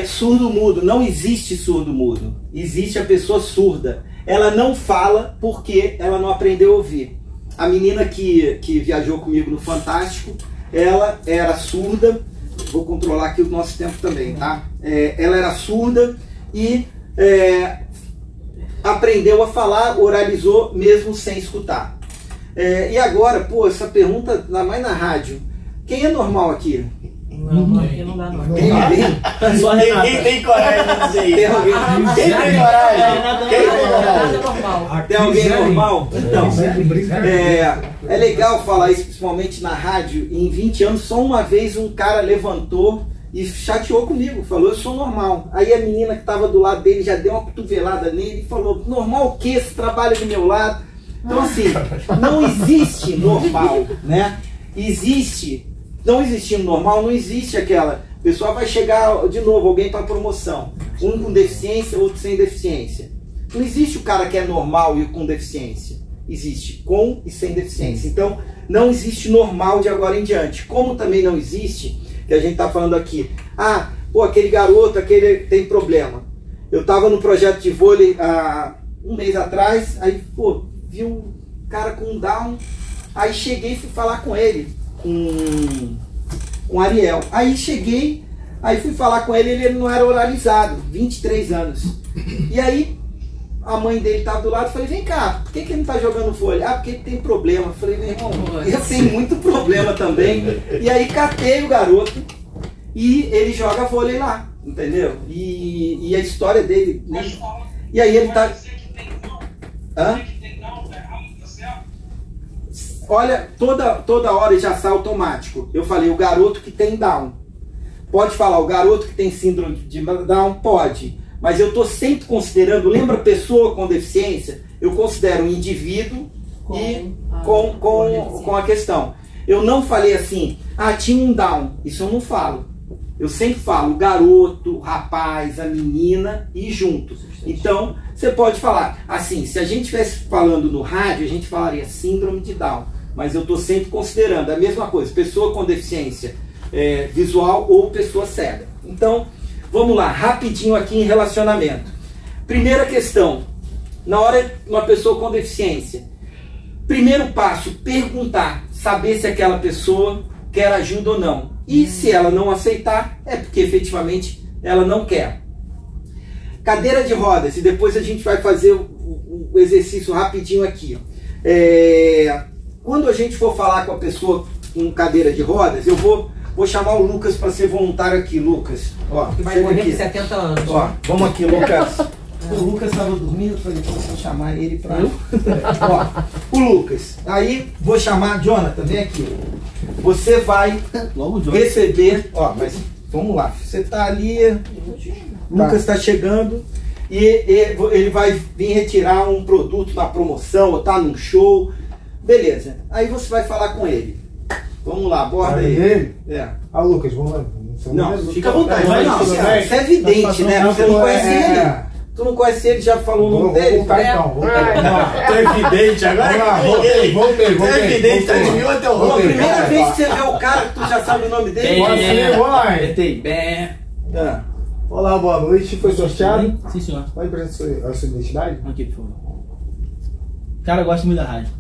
surdo-mudo, não existe surdo-mudo, existe a pessoa surda. Ela não fala porque ela não aprendeu a ouvir. A menina que viajou comigo no Fantástico, ela era surda, vou controlar aqui o nosso tempo também, tá? Ela era surda e aprendeu a falar, oralizou mesmo sem escutar. E agora, pô, essa pergunta, ainda mais na rádio, quem é normal aqui? Não, aqui não dá não. Tem alguém? Quem tem coragem de dizer isso? Tem alguém? Quem tem coragem? Nada normal. Tem alguém normal? Então, é legal falar isso, principalmente na rádio. Em 20 anos, só uma vez um cara levantou e chateou comigo, falou, eu sou normal. Aí a menina que estava do lado dele já deu uma cotovelada nele e falou, normal o quê? Você trabalha do meu lado? Então assim, não existe normal, né? Não existindo normal, não existe aquela... O pessoal vai chegar de novo, alguém para promoção. Um com deficiência, outro sem deficiência. Não existe o cara que é normal e com deficiência. Existe com e sem deficiência. Então, não existe normal de agora em diante. Como também não existe, que a gente está falando aqui, pô, aquele garoto, aquele tem problema. Eu estava no projeto de vôlei há um mês atrás, aí, pô, vi um cara com Down, aí cheguei e fui falar com ele, com Ariel. Aí cheguei, aí fui falar com ele, ele não era oralizado, 23 anos. E aí a mãe dele estava do lado, eu falei, vem cá, por que ele não está jogando vôlei? Ah, porque ele tem problema. Eu falei, meu irmão, eu tenho muito problema também. E aí catei o garoto e ele joga vôlei lá, entendeu? E a história dele... E aí ele tá... Hã? Olha, toda hora já sai automático. Eu falei, o garoto que tem Down. Pode falar, o garoto que tem síndrome de Down? Pode. Mas eu estou sempre considerando, lembra pessoa com deficiência? Eu considero o indivíduo com a questão. Eu não falei assim, tinha um Down. Isso eu não falo. Eu sempre falo o garoto, o rapaz, a menina e junto. Então, você pode falar assim, se a gente estivesse falando no rádio, a gente falaria síndrome de Down. Mas eu estou sempre considerando a mesma coisa, pessoa com deficiência visual ou pessoa cega. Então, vamos lá, rapidinho aqui em relacionamento. Primeira questão, na hora uma pessoa com deficiência, primeiro passo, perguntar, saber se aquela pessoa quer ajuda ou não. E se ela não aceitar, é porque efetivamente ela não quer. Cadeira de rodas, e depois a gente vai fazer o exercício rapidinho aqui. Quando a gente for falar com a pessoa com cadeira de rodas, eu vou chamar o Lucas para ser voluntário aqui, Lucas. Ó, que vai morrer com 70 anos. Ó, vamos aqui, Lucas. O Lucas estava dormindo, eu falei, vou chamar ele para... Ó, o Lucas. Aí, vou chamar, Jonathan, vem aqui. Você vai receber... Ó, mas vamos lá. Você está ali, Lucas está chegando e ele vai vir retirar um produto na promoção ou tá num show. Beleza. Aí você vai falar com ele. Vamos lá, aborda ele. Lucas, vamos lá. Não, fica à vontade. Isso é evidente, né? Você não conhece ele. Tu não conhece ele, já falou o nome dele? Vou voltar então. É evidente, agora voltei. É evidente, tá de mil até o A primeira vez que você vê o cara, tu já sabe o nome dele? Olá, boa noite. Foi sorteado? Sim, senhor. Pode apresentar a sua identidade? Aqui, por favor. Cara, eu gosto muito da rádio.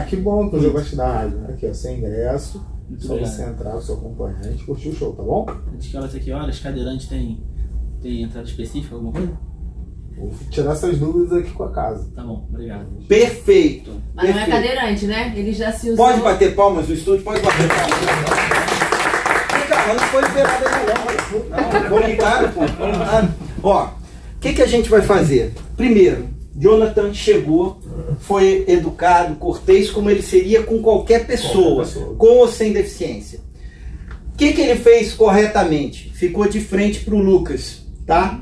Que bom que eu gosto da rádio. Aqui, ó, sem ingresso. Muito só obrigado. você entrar, o seu acompanhante, curtir o show, tá bom? De que horas aqui? Horas? Cadeirante tem entrada específica, alguma coisa? Vou tirar essas dúvidas aqui com a casa. Tá bom, obrigado. Perfeito. Mas não é cadeirante, né? Ele já se usou. Pode bater palmas no estúdio? Pode bater palmas. Não foi liberado ainda não. Voluntário, pô. Ó, o que a gente vai fazer? Primeiro, Jonathan chegou, foi educado, cortês, como ele seria com qualquer pessoa, com ou sem deficiência. O que ele fez corretamente? Ficou de frente para o Lucas, tá?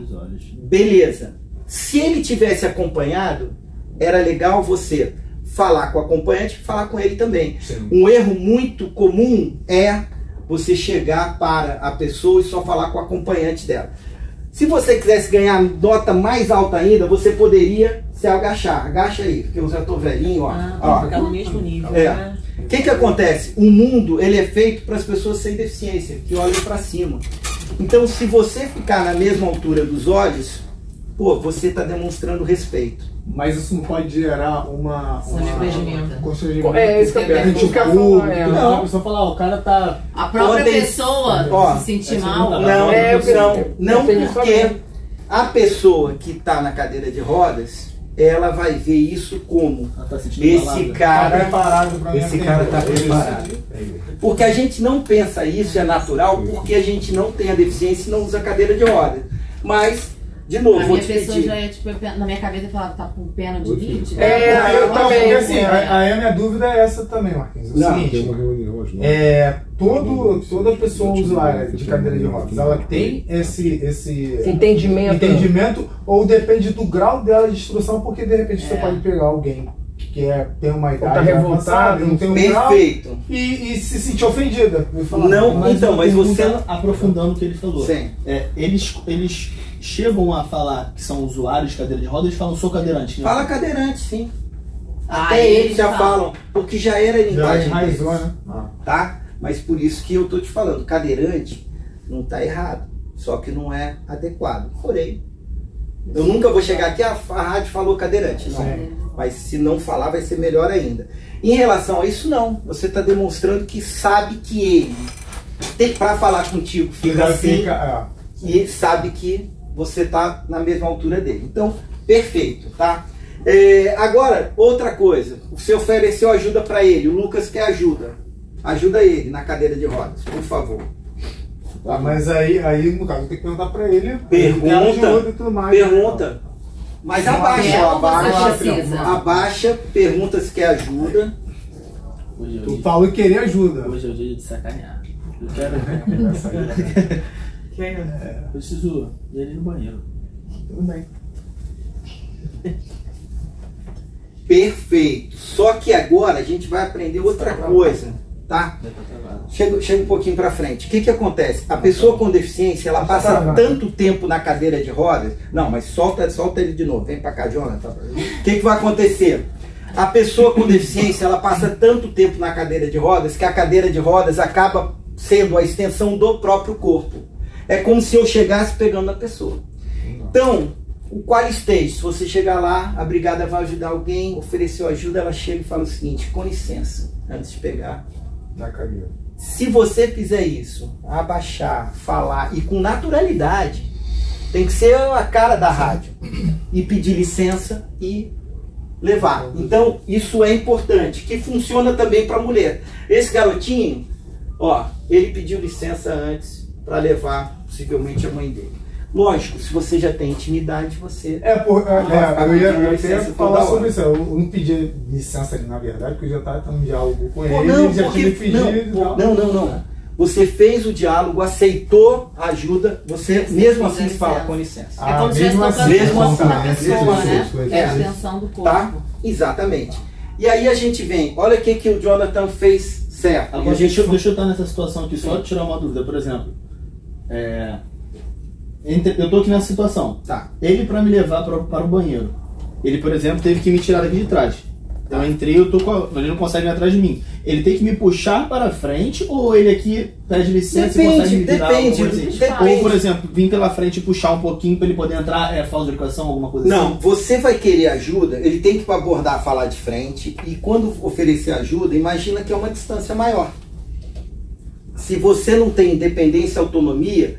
Beleza. Se ele tivesse acompanhado, era legal você falar com o acompanhante e falar com ele também. Sim. Um erro muito comum é você chegar para a pessoa e só falar com o acompanhante dela. Se você quisesse ganhar nota mais alta ainda, você poderia se agachar. Agacha aí, porque eu já estou velhinho, ó. Ficar no mesmo nível. O que acontece? O mundo ele é feito para as pessoas sem deficiência, que olham para cima. Então, se você ficar na mesma altura dos olhos, pô, você está demonstrando respeito. Mas isso não pode gerar constrangimento. É isso que eu penso. Não, a pessoa falar, o cara tá... A própria pessoa se sentir mal. Não, porque a pessoa que está na cadeira de rodas, ela vai ver isso como esse cara está preparado. Porque a gente não pensa isso, é natural, porque a gente não tem a deficiência e não usa cadeira de rodas. Mas, de novo, vou te pedir. A minha pessoa já é, tipo, na minha cabeça falava, tá com pena de 20? Eu também, assim, a minha dúvida é essa também, Marquinhos. É o seguinte, toda pessoa usuária de cadeira de rodas, ela tem esse entendimento ou depende do grau dela de instrução, porque de repente você pode pegar alguém que tem uma idade avançada, não tem um grau, e se sentir ofendida. Mas você aprofundando o que ele falou. Sim. Eles chegam a falar que são usuários de cadeira de rodas, eles falam, sou cadeirante. Né? Fala cadeirante, sim. Até eles já falam, porque já era linguagem deles, né? tá? Mas por isso que eu tô te falando, cadeirante não tá errado, só que não é adequado. Porém, eu nunca vou chegar aqui, a rádio falou cadeirante, não. Mas se não falar, vai ser melhor ainda. Em relação a isso, não. Você está demonstrando que sabe que ele tem para falar contigo, fica assim, e sabe que você está na mesma altura dele. Então, Perfeito, tá? Agora, outra coisa. Você ofereceu ajuda para ele. O Lucas quer ajuda. Ajuda ele na cadeira de rodas, por favor. Tá, mas aí no caso tem que perguntar para ele. Pergunta. Mas abaixa, pergunta se quer ajuda. Tu falou querer ajuda. Hoje é o dia de sacanear. Eu quero. Preciso ir no banheiro. Tudo bem. Perfeito. Só que agora a gente vai aprender outra coisa, tá? Chega um pouquinho para frente. O que acontece? A pessoa com deficiência, ela passa tanto tempo na cadeira de rodas. Não, mas solta ele de novo. Vem para cá, Jonathan. O que vai acontecer? A pessoa com deficiência, ela passa tanto tempo na cadeira de rodas que a cadeira de rodas acaba sendo a extensão do próprio corpo. É como se eu chegasse pegando a pessoa. Então, o QualiStage, se você chegar lá, a brigada vai ajudar alguém, ofereceu ajuda, ela chega e fala o seguinte: com licença, antes de pegar na cadeira. Se você fizer isso, abaixar, falar e com naturalidade, tem que ser a cara da rádio, e pedir licença e levar. Então, isso é importante, que funciona também para a mulher. Esse garotinho, ó, ele pediu licença antes para levar, possivelmente, a mãe dele. Lógico, se você já tem intimidade, você... eu ia até falar sobre isso. Eu não pedi licença ali, na verdade, porque eu já estava tendo um diálogo com ele, ele já tinha me pedido. Não. Você fez o diálogo, aceitou a ajuda, você mesmo assim fala com licença. É como se estivesse tocando mesmo assim, na pessoa, né? É a extensão do corpo. Tá? Exatamente. E aí a gente vem, olha o que o Jonathan fez certo. Agora, deixa eu estar nessa situação aqui, só tirar uma dúvida. Por exemplo, eu tô aqui nessa situação. Tá. Ele, para me levar para o banheiro, ele, por exemplo, teve que me tirar daqui de trás. Eu entrei, ele não consegue vir atrás de mim. Ele tem que me puxar para frente, ou ele aqui pede licença e consegue me virar? Depende. Ou, por exemplo, vir pela frente e puxar um pouquinho para ele poder entrar, falta de educação, alguma coisa assim? Não, você vai querer ajuda, ele tem que abordar, falar de frente, e quando oferecer ajuda, imagina que é uma distância maior. Se você não tem independência e autonomia,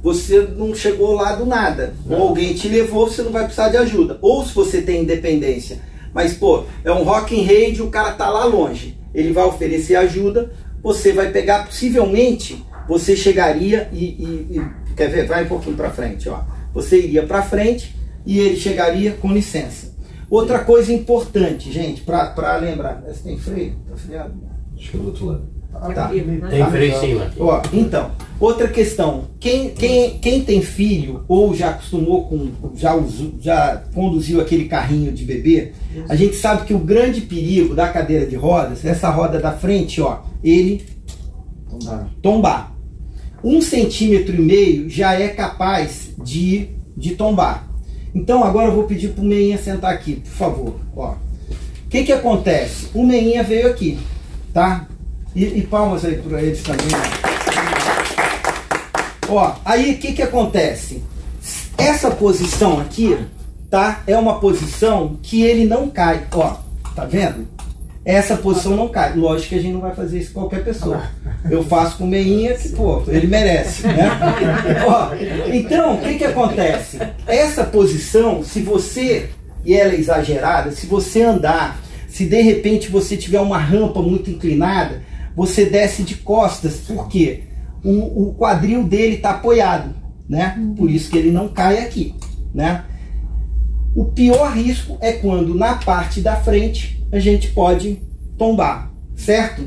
você não chegou lá do nada. Ou alguém te levou, você não vai precisar de ajuda. Ou se você tem independência, mas pô, é um rock and raid, o cara tá lá longe, ele vai oferecer ajuda, você vai pegar, possivelmente, você chegaria e quer ver? Vai um pouquinho pra frente, ó. Você iria pra frente e ele chegaria com licença. Outra coisa importante, gente, pra lembrar, você tem freio? Tá freado? Acho que é do outro lado. Tá. Tem freio sim, Marquinhos. Ó, então, outra questão, quem tem filho ou já acostumou com, já conduziu aquele carrinho de bebê, a gente sabe que o grande perigo da cadeira de rodas, essa roda da frente, ó, ele tombar. 1,5 cm já é capaz de tombar. Então agora eu vou pedir pro Meinha sentar aqui, por favor. Ó, o que acontece? O Meinha veio aqui, tá? E palmas aí para eles também. Ó, aí o que acontece? Essa posição aqui, tá? É uma posição que ele não cai. Ó, tá vendo? Essa posição não cai. Lógico que a gente não vai fazer isso com qualquer pessoa. Eu faço com o Meinha, que, pô, ele merece, né? Ó, então, o que acontece? Essa posição, se você, e ela é exagerada, se você andar, se de repente você tiver uma rampa muito inclinada, você desce de costas, porque o quadril dele está apoiado, né? Por isso que ele não cai aqui, né? O pior risco é quando na parte da frente a gente pode tombar, certo?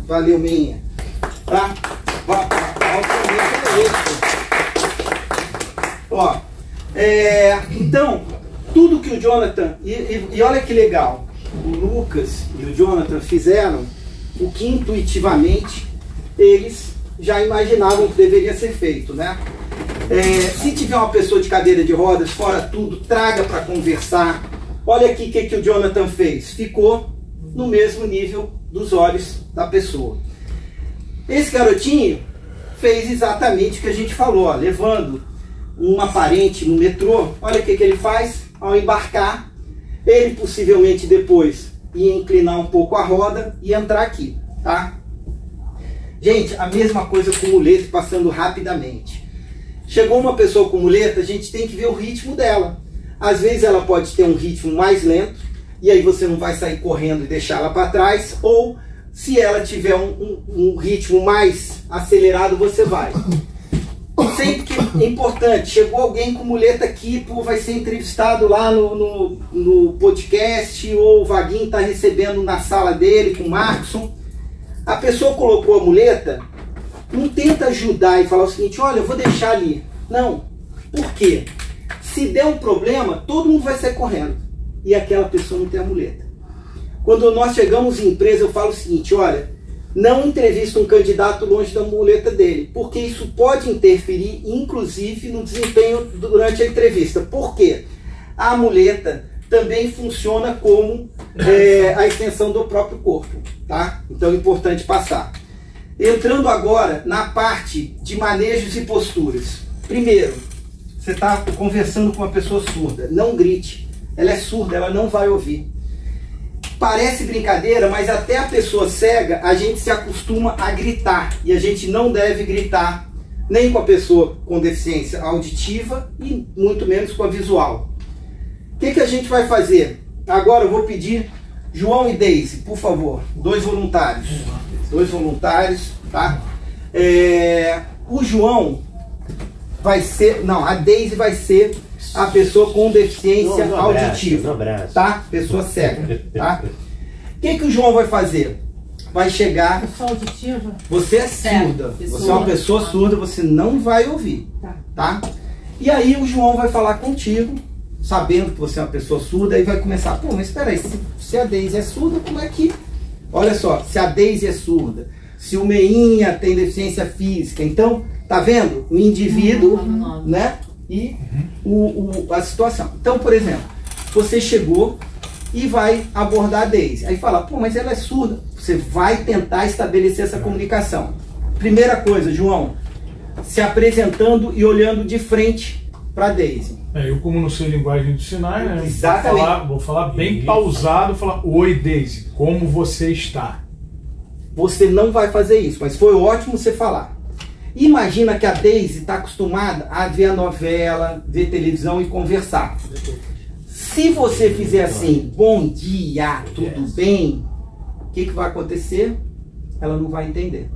Valeu, Meinha. Tá? Ó, então, tudo que o Jonathan, e olha que legal, o Lucas e o Jonathan fizeram o que intuitivamente eles já imaginavam que deveria ser feito, né? Se tiver uma pessoa de cadeira de rodas, fora tudo, traga para conversar. Olha aqui o que o Jonathan fez. Ficou no mesmo nível dos olhos da pessoa. Esse garotinho fez exatamente o que a gente falou, ó, levando uma parente no metrô. Olha o que ele faz ao embarcar. Ele possivelmente depois ia inclinar um pouco a roda e entrar aqui, tá? Gente, a mesma coisa com muleta, passando rapidamente. Chegou uma pessoa com muleta, a gente tem que ver o ritmo dela. Às vezes ela pode ter um ritmo mais lento, e aí você não vai sair correndo e deixar ela para trás, ou se ela tiver um ritmo mais acelerado, você vai. Sempre que é importante, chegou alguém com muleta aqui, pô, vai ser entrevistado lá no podcast, ou o Vaguinho está recebendo na sala dele com o Markson. A pessoa colocou a muleta, não tenta ajudar e falar o seguinte, olha, eu vou deixar ali. Não. Por quê? Se der um problema, todo mundo vai sair correndo. E aquela pessoa não tem a muleta. Quando nós chegamos em empresa, eu falo o seguinte, olha, não entrevista um candidato longe da muleta dele, porque isso pode interferir, inclusive, no desempenho durante a entrevista. Por quê? A muleta também funciona como a extensão do próprio corpo, tá? Então é importante passar. Entrando agora na parte de manejos e posturas. Primeiro, você está conversando com uma pessoa surda, não grite. Ela é surda, ela não vai ouvir. Parece brincadeira, mas até a pessoa cega, a gente se acostuma a gritar. E a gente não deve gritar nem com a pessoa com deficiência auditiva e muito menos com a visual. O que a gente vai fazer? Agora eu vou pedir João e Deise, por favor, 2 voluntários. 2 voluntários, tá? O João vai ser... Não, a Deise vai ser a pessoa com deficiência auditiva, tá? Pessoa cega, tá? O que o João vai fazer? Vai chegar... Pessoa auditiva? Você é surda, você é uma pessoa surda, você não vai ouvir, tá? E aí o João vai falar contigo, sabendo que você é uma pessoa surda, e vai começar, pô, mas espera aí, se a Deise é surda, como é que... Olha só, se a Deise é surda, se o Meinha tem deficiência física, então, tá vendo? O indivíduo, né? E a situação. Então, por exemplo, você chegou e vai abordar a Deise. Aí fala, pô, mas ela é surda. Você vai tentar estabelecer essa comunicação. Primeira coisa, João, se apresentando e olhando de frente para a Deise. Eu, como não sei linguagem de sinais, né? Exatamente. Vou falar bem pausado, falar, oi Deise, como você está? Você não vai fazer isso, mas foi ótimo você falar. Imagina que a Deise está acostumada a ver a novela, ver televisão e conversar. Se você fizer assim, bom dia, tudo bem? O que vai acontecer? Ela não vai entender.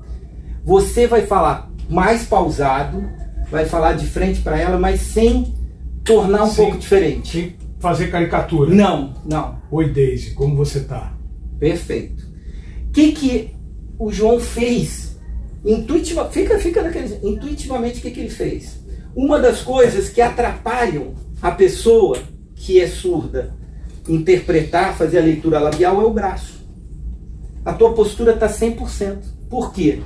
Você vai falar mais pausado, vai falar de frente para ela, mas sem tornar um pouco diferente. Sem fazer caricatura. Não. Oi Deise, como você está? Perfeito. O que o João fez? Intuitivamente, o que ele fez? Uma das coisas que atrapalham a pessoa que é surda interpretar, fazer a leitura labial é o braço. A tua postura está 100%. Por quê?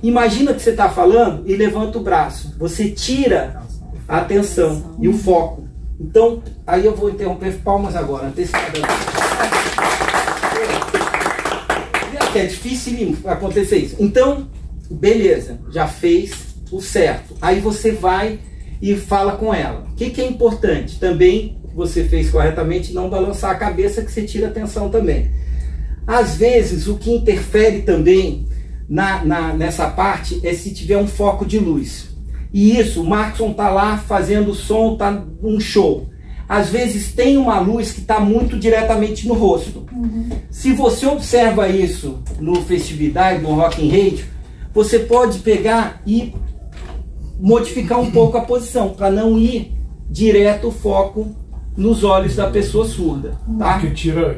Imagina que você está falando e levanta o braço. Você tira a atenção e o foco. Então, aí eu vou interromper, palmas agora, antecipadamente. É difícil acontecer isso. Então, beleza, já fez o certo. Aí você vai e fala com ela. O que é importante? Também, você fez corretamente, não balançar a cabeça, que você tira atenção também. Às vezes, o que interfere também nessa parte é se tiver um foco de luz. E isso, o Markson está lá fazendo o som, está um show. Às vezes tem uma luz que está muito diretamente no rosto. Se você observa isso no Festividade, no Rock in Radio, você pode pegar e modificar um pouco a posição, para não ir direto o foco nos olhos da pessoa surda, tá? Porque tira,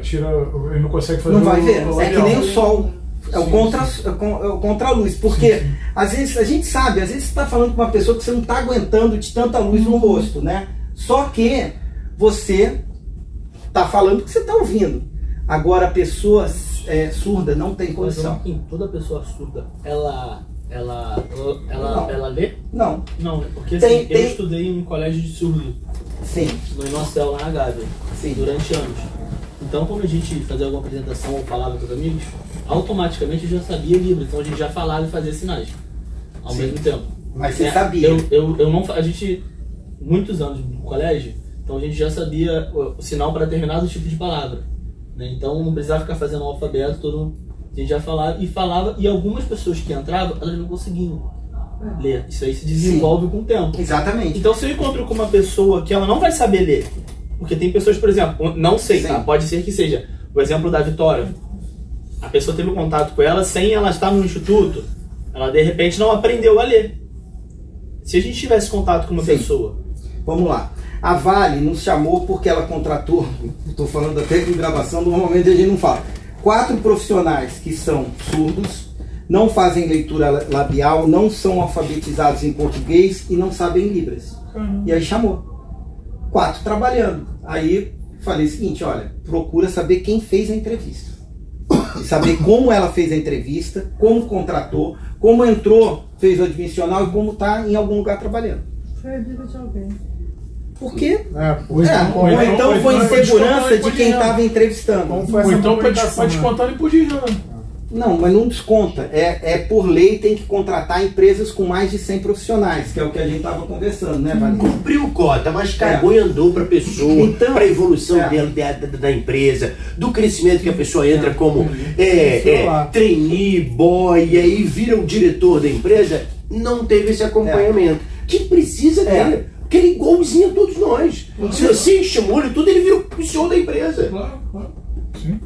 ele não consegue fazer. Não vai ver, é que nem o sol. É o contra-luz, porque às vezes a gente sabe, às vezes você está falando com uma pessoa que você não está aguentando de tanta luz no rosto, né? Só que você está falando que você está ouvindo. Agora a pessoa surda não tem condição. Mas toda pessoa surda, ela lê? Não. Não, porque assim, eu estudei em um colégio de surdo. Sim. No Inocel, lá na Gávea. Sim. Durante anos. Então, quando a gente fazia alguma apresentação ou falava com os amigos, automaticamente eu já sabia Libra. Então a gente já falava e fazia sinais ao mesmo tempo. Mas você sabia? Eu não, a gente, muitos anos no colégio, então a gente já sabia o sinal para determinado tipo de palavra, né? Então não precisava ficar fazendo o alfabeto, a gente já falava, e algumas pessoas que entravam, elas não conseguiam ler. Isso aí se desenvolve com o tempo. Exatamente. Então se eu encontro com uma pessoa que ela não vai saber ler, Porque tem pessoas, por exemplo, não sei, tá? Pode ser que seja o exemplo da Vitória. A pessoa teve um contato com ela sem ela estar no instituto, ela de repente não aprendeu a ler. Se a gente tivesse contato com uma pessoa... Vamos lá. A Vale nos chamou porque ela contratou, estou falando até de gravação, normalmente a gente não fala, 4 profissionais que são surdos, não fazem leitura labial, não são alfabetizados em português e não sabem Libras. E aí chamou. 4 trabalhando. Aí falei o seguinte, olha, procura saber quem fez a entrevista. E saber como ela fez a entrevista, como contratou, como entrou, fez o admissional e como está em algum lugar trabalhando. Foi a dica de alguém. Por quê? Ou então foi insegurança de quem estava entrevistando. Ou então para descontar imposto de renda. Não, mas não desconta. Por lei tem que contratar empresas com mais de 100 profissionais, que é o que a gente estava conversando, né, Vanessa? Cumpriu cota, mas cagou e andou para a pessoa, então, para a evolução da empresa, do crescimento que a pessoa entra como trainee, boy, e aí vira o diretor da empresa, não teve esse acompanhamento. Que precisa ter. Porque ele é igualzinho a todos nós. Se você enche o olho tudo, ele vira o CEO da empresa. Claro. Sim.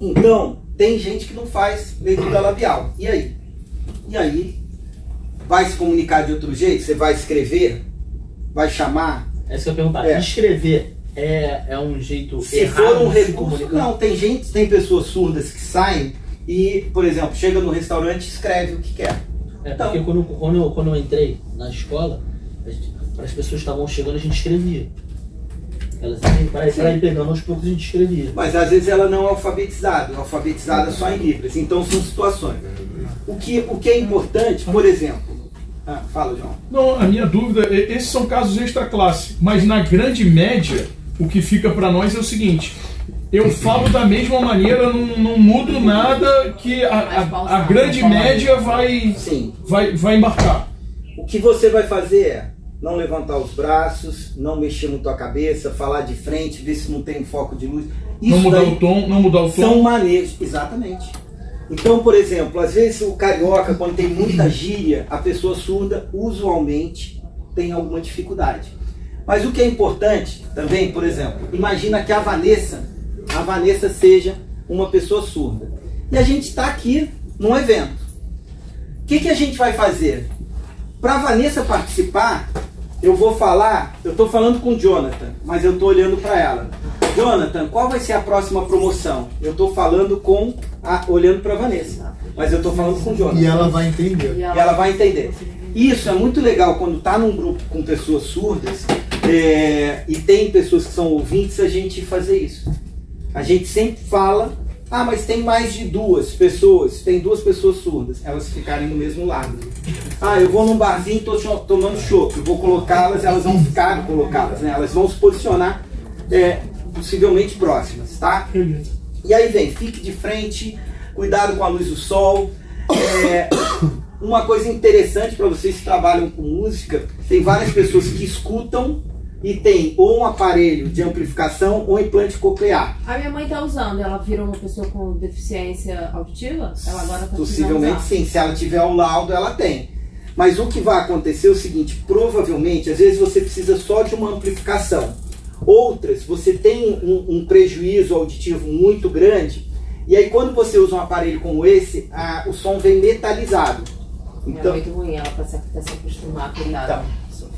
Então, tem gente que não faz leitura labial. E aí? E aí? Vai se comunicar de outro jeito? Você vai escrever? Vai chamar? É isso que eu ia perguntar. Escrever é um jeito se errado for um de se recurso, comunicar? não. Tem pessoas surdas que saem e, por exemplo, chega no restaurante e escreve o que quer. Porque quando eu entrei na escola, as pessoas que estavam chegando, a gente escrevia. Elas para ir pegando aos poucos, a gente escrevia. Mas às vezes ela não é alfabetizada só em Libras. Então são situações. O que é importante, por exemplo... fala, João. Não, a minha dúvida, esses são casos extra classe, mas na grande média, o que fica para nós é o seguinte: eu falo da mesma maneira, não mudo nada, que a grande média vai embarcar. O que você vai fazer é não levantar os braços, não mexer muito a cabeça, falar de frente, ver se não tem um foco de luz. Isso não mudar o tom. São maneiras, exatamente. Então, por exemplo, às vezes o carioca, quando tem muita gíria, a pessoa surda usualmente tem alguma dificuldade. Mas o que é importante também, por exemplo, imagina que a Vanessa seja uma pessoa surda. E a gente está aqui num evento. O que a gente vai fazer? Para a Vanessa participar, eu estou falando com o Jonathan, mas eu estou olhando para ela. Jonathan, qual vai ser a próxima promoção? Eu estou falando olhando para a Vanessa, mas eu estou falando com o Jonathan. E ela vai entender. E ela vai entender. Isso é muito legal quando está num grupo com pessoas surdas e tem pessoas que são ouvintes, a gente fazer isso. A gente sempre fala, mas tem mais de 2 pessoas, tem 2 pessoas surdas, elas ficarem no mesmo lado. Eu vou num barzinho, estou tomando chopp, eu vou colocá-las, elas vão ficar colocadas, né? Elas vão se posicionar possivelmente próximas, tá? E aí vem, fique de frente, cuidado com a luz do sol. Uma coisa interessante para vocês que trabalham com música, tem várias pessoas que escutam e tem ou um aparelho de amplificação ou implante coclear. A minha mãe está usando, ela virou uma pessoa com deficiência auditiva? Ela agora está possivelmente sim, se ela tiver um laudo, ela tem. Mas o que vai acontecer é o seguinte, provavelmente, às vezes você precisa só de uma amplificação. Outras, você tem um prejuízo auditivo muito grande, e aí quando você usa um aparelho como esse, o som vem metalizado. Então, é muito ruim ela para se acostumar com nada.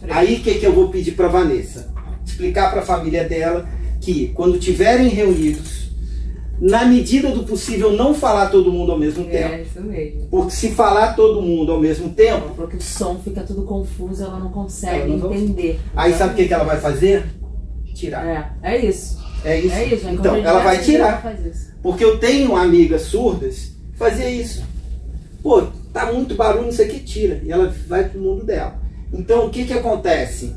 Aí o que eu vou pedir para a Vanessa? Explicar para a família dela que quando estiverem reunidos, na medida do possível, não falar todo mundo ao mesmo tempo. Isso mesmo. Porque se falar todo mundo ao mesmo tempo... Porque o som fica tudo confuso, ela não consegue entender. Aí sabe o que ela vai fazer? Tirar. É isso. É isso. Então, ela vai tirar. Porque eu tenho amigas surdas que faziam isso. Pô, tá muito barulho, isso aqui, tira. E ela vai pro mundo dela. Então, o que acontece?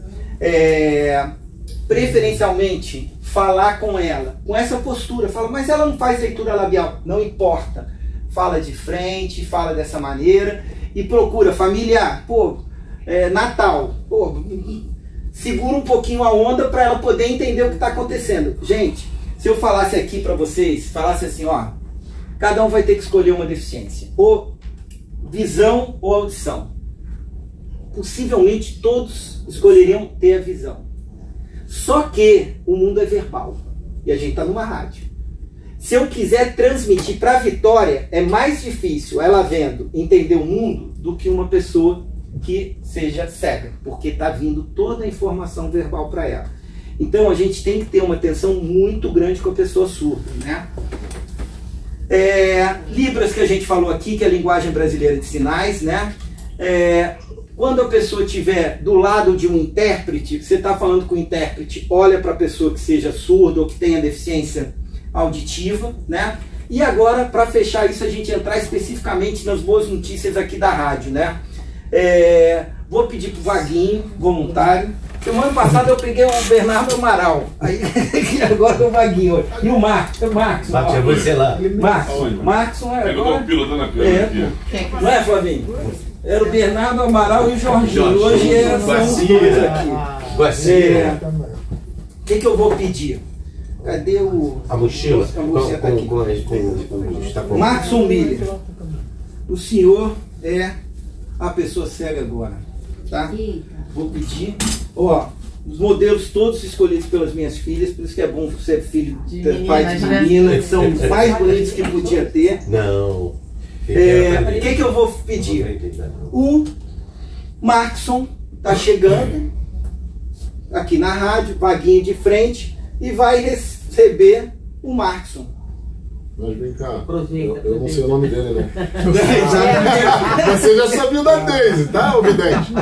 Preferencialmente, falar com ela, com essa postura. Fala, mas ela não faz leitura labial. Não importa. Fala de frente, fala dessa maneira. E procura, familiar, Natal, segura um pouquinho a onda para ela poder entender o que está acontecendo. Gente, se eu falasse aqui para vocês, falasse assim, cada um vai ter que escolher uma deficiência. Ou visão ou audição. Possivelmente todos escolheriam ter a visão. Só que o mundo é verbal e a gente está numa rádio. Se eu quiser transmitir para a Vitória, é mais difícil ela vendo entender o mundo do que uma pessoa que seja cega, porque está vindo toda a informação verbal para ela. Então a gente tem que ter uma atenção muito grande com a pessoa surda, né? Libras, que a gente falou aqui, que é a linguagem brasileira de sinais, né? Quando a pessoa estiver do lado de um intérprete, você está falando com o intérprete, olha para a pessoa que seja surda ou que tenha deficiência auditiva, né? E agora, para fechar isso, a gente entrar especificamente nas boas notícias aqui da rádio, né? Vou pedir pro Vaguinho, voluntário. Semana passada eu peguei o Bernardo Amaral, aí agora o Vaguinho. E o Marcos. Marcos, é você lá. Marcos é agora. Pilotando a câmera aqui. Não é, Flavinho? Era o Bernardo Amaral e o Jorginho. Hoje são os dois aqui. O que eu vou pedir? Cadê a mochila? A mochila tá aqui. Marcos Miller. O senhor é a pessoa cega agora, tá? Vou pedir. Ó, os modelos todos escolhidos pelas minhas filhas, por isso que é bom ser filho de pai de menina, que são os mais bonitos que podia ter. Não. O que eu vou pedir? O Markson tá chegando aqui na rádio, Vaguinho de frente, e vai receber o Markson. Mas vem cá, eu não sei o nome dele, né? Você já sabia da Daisy, tá, ô vidente?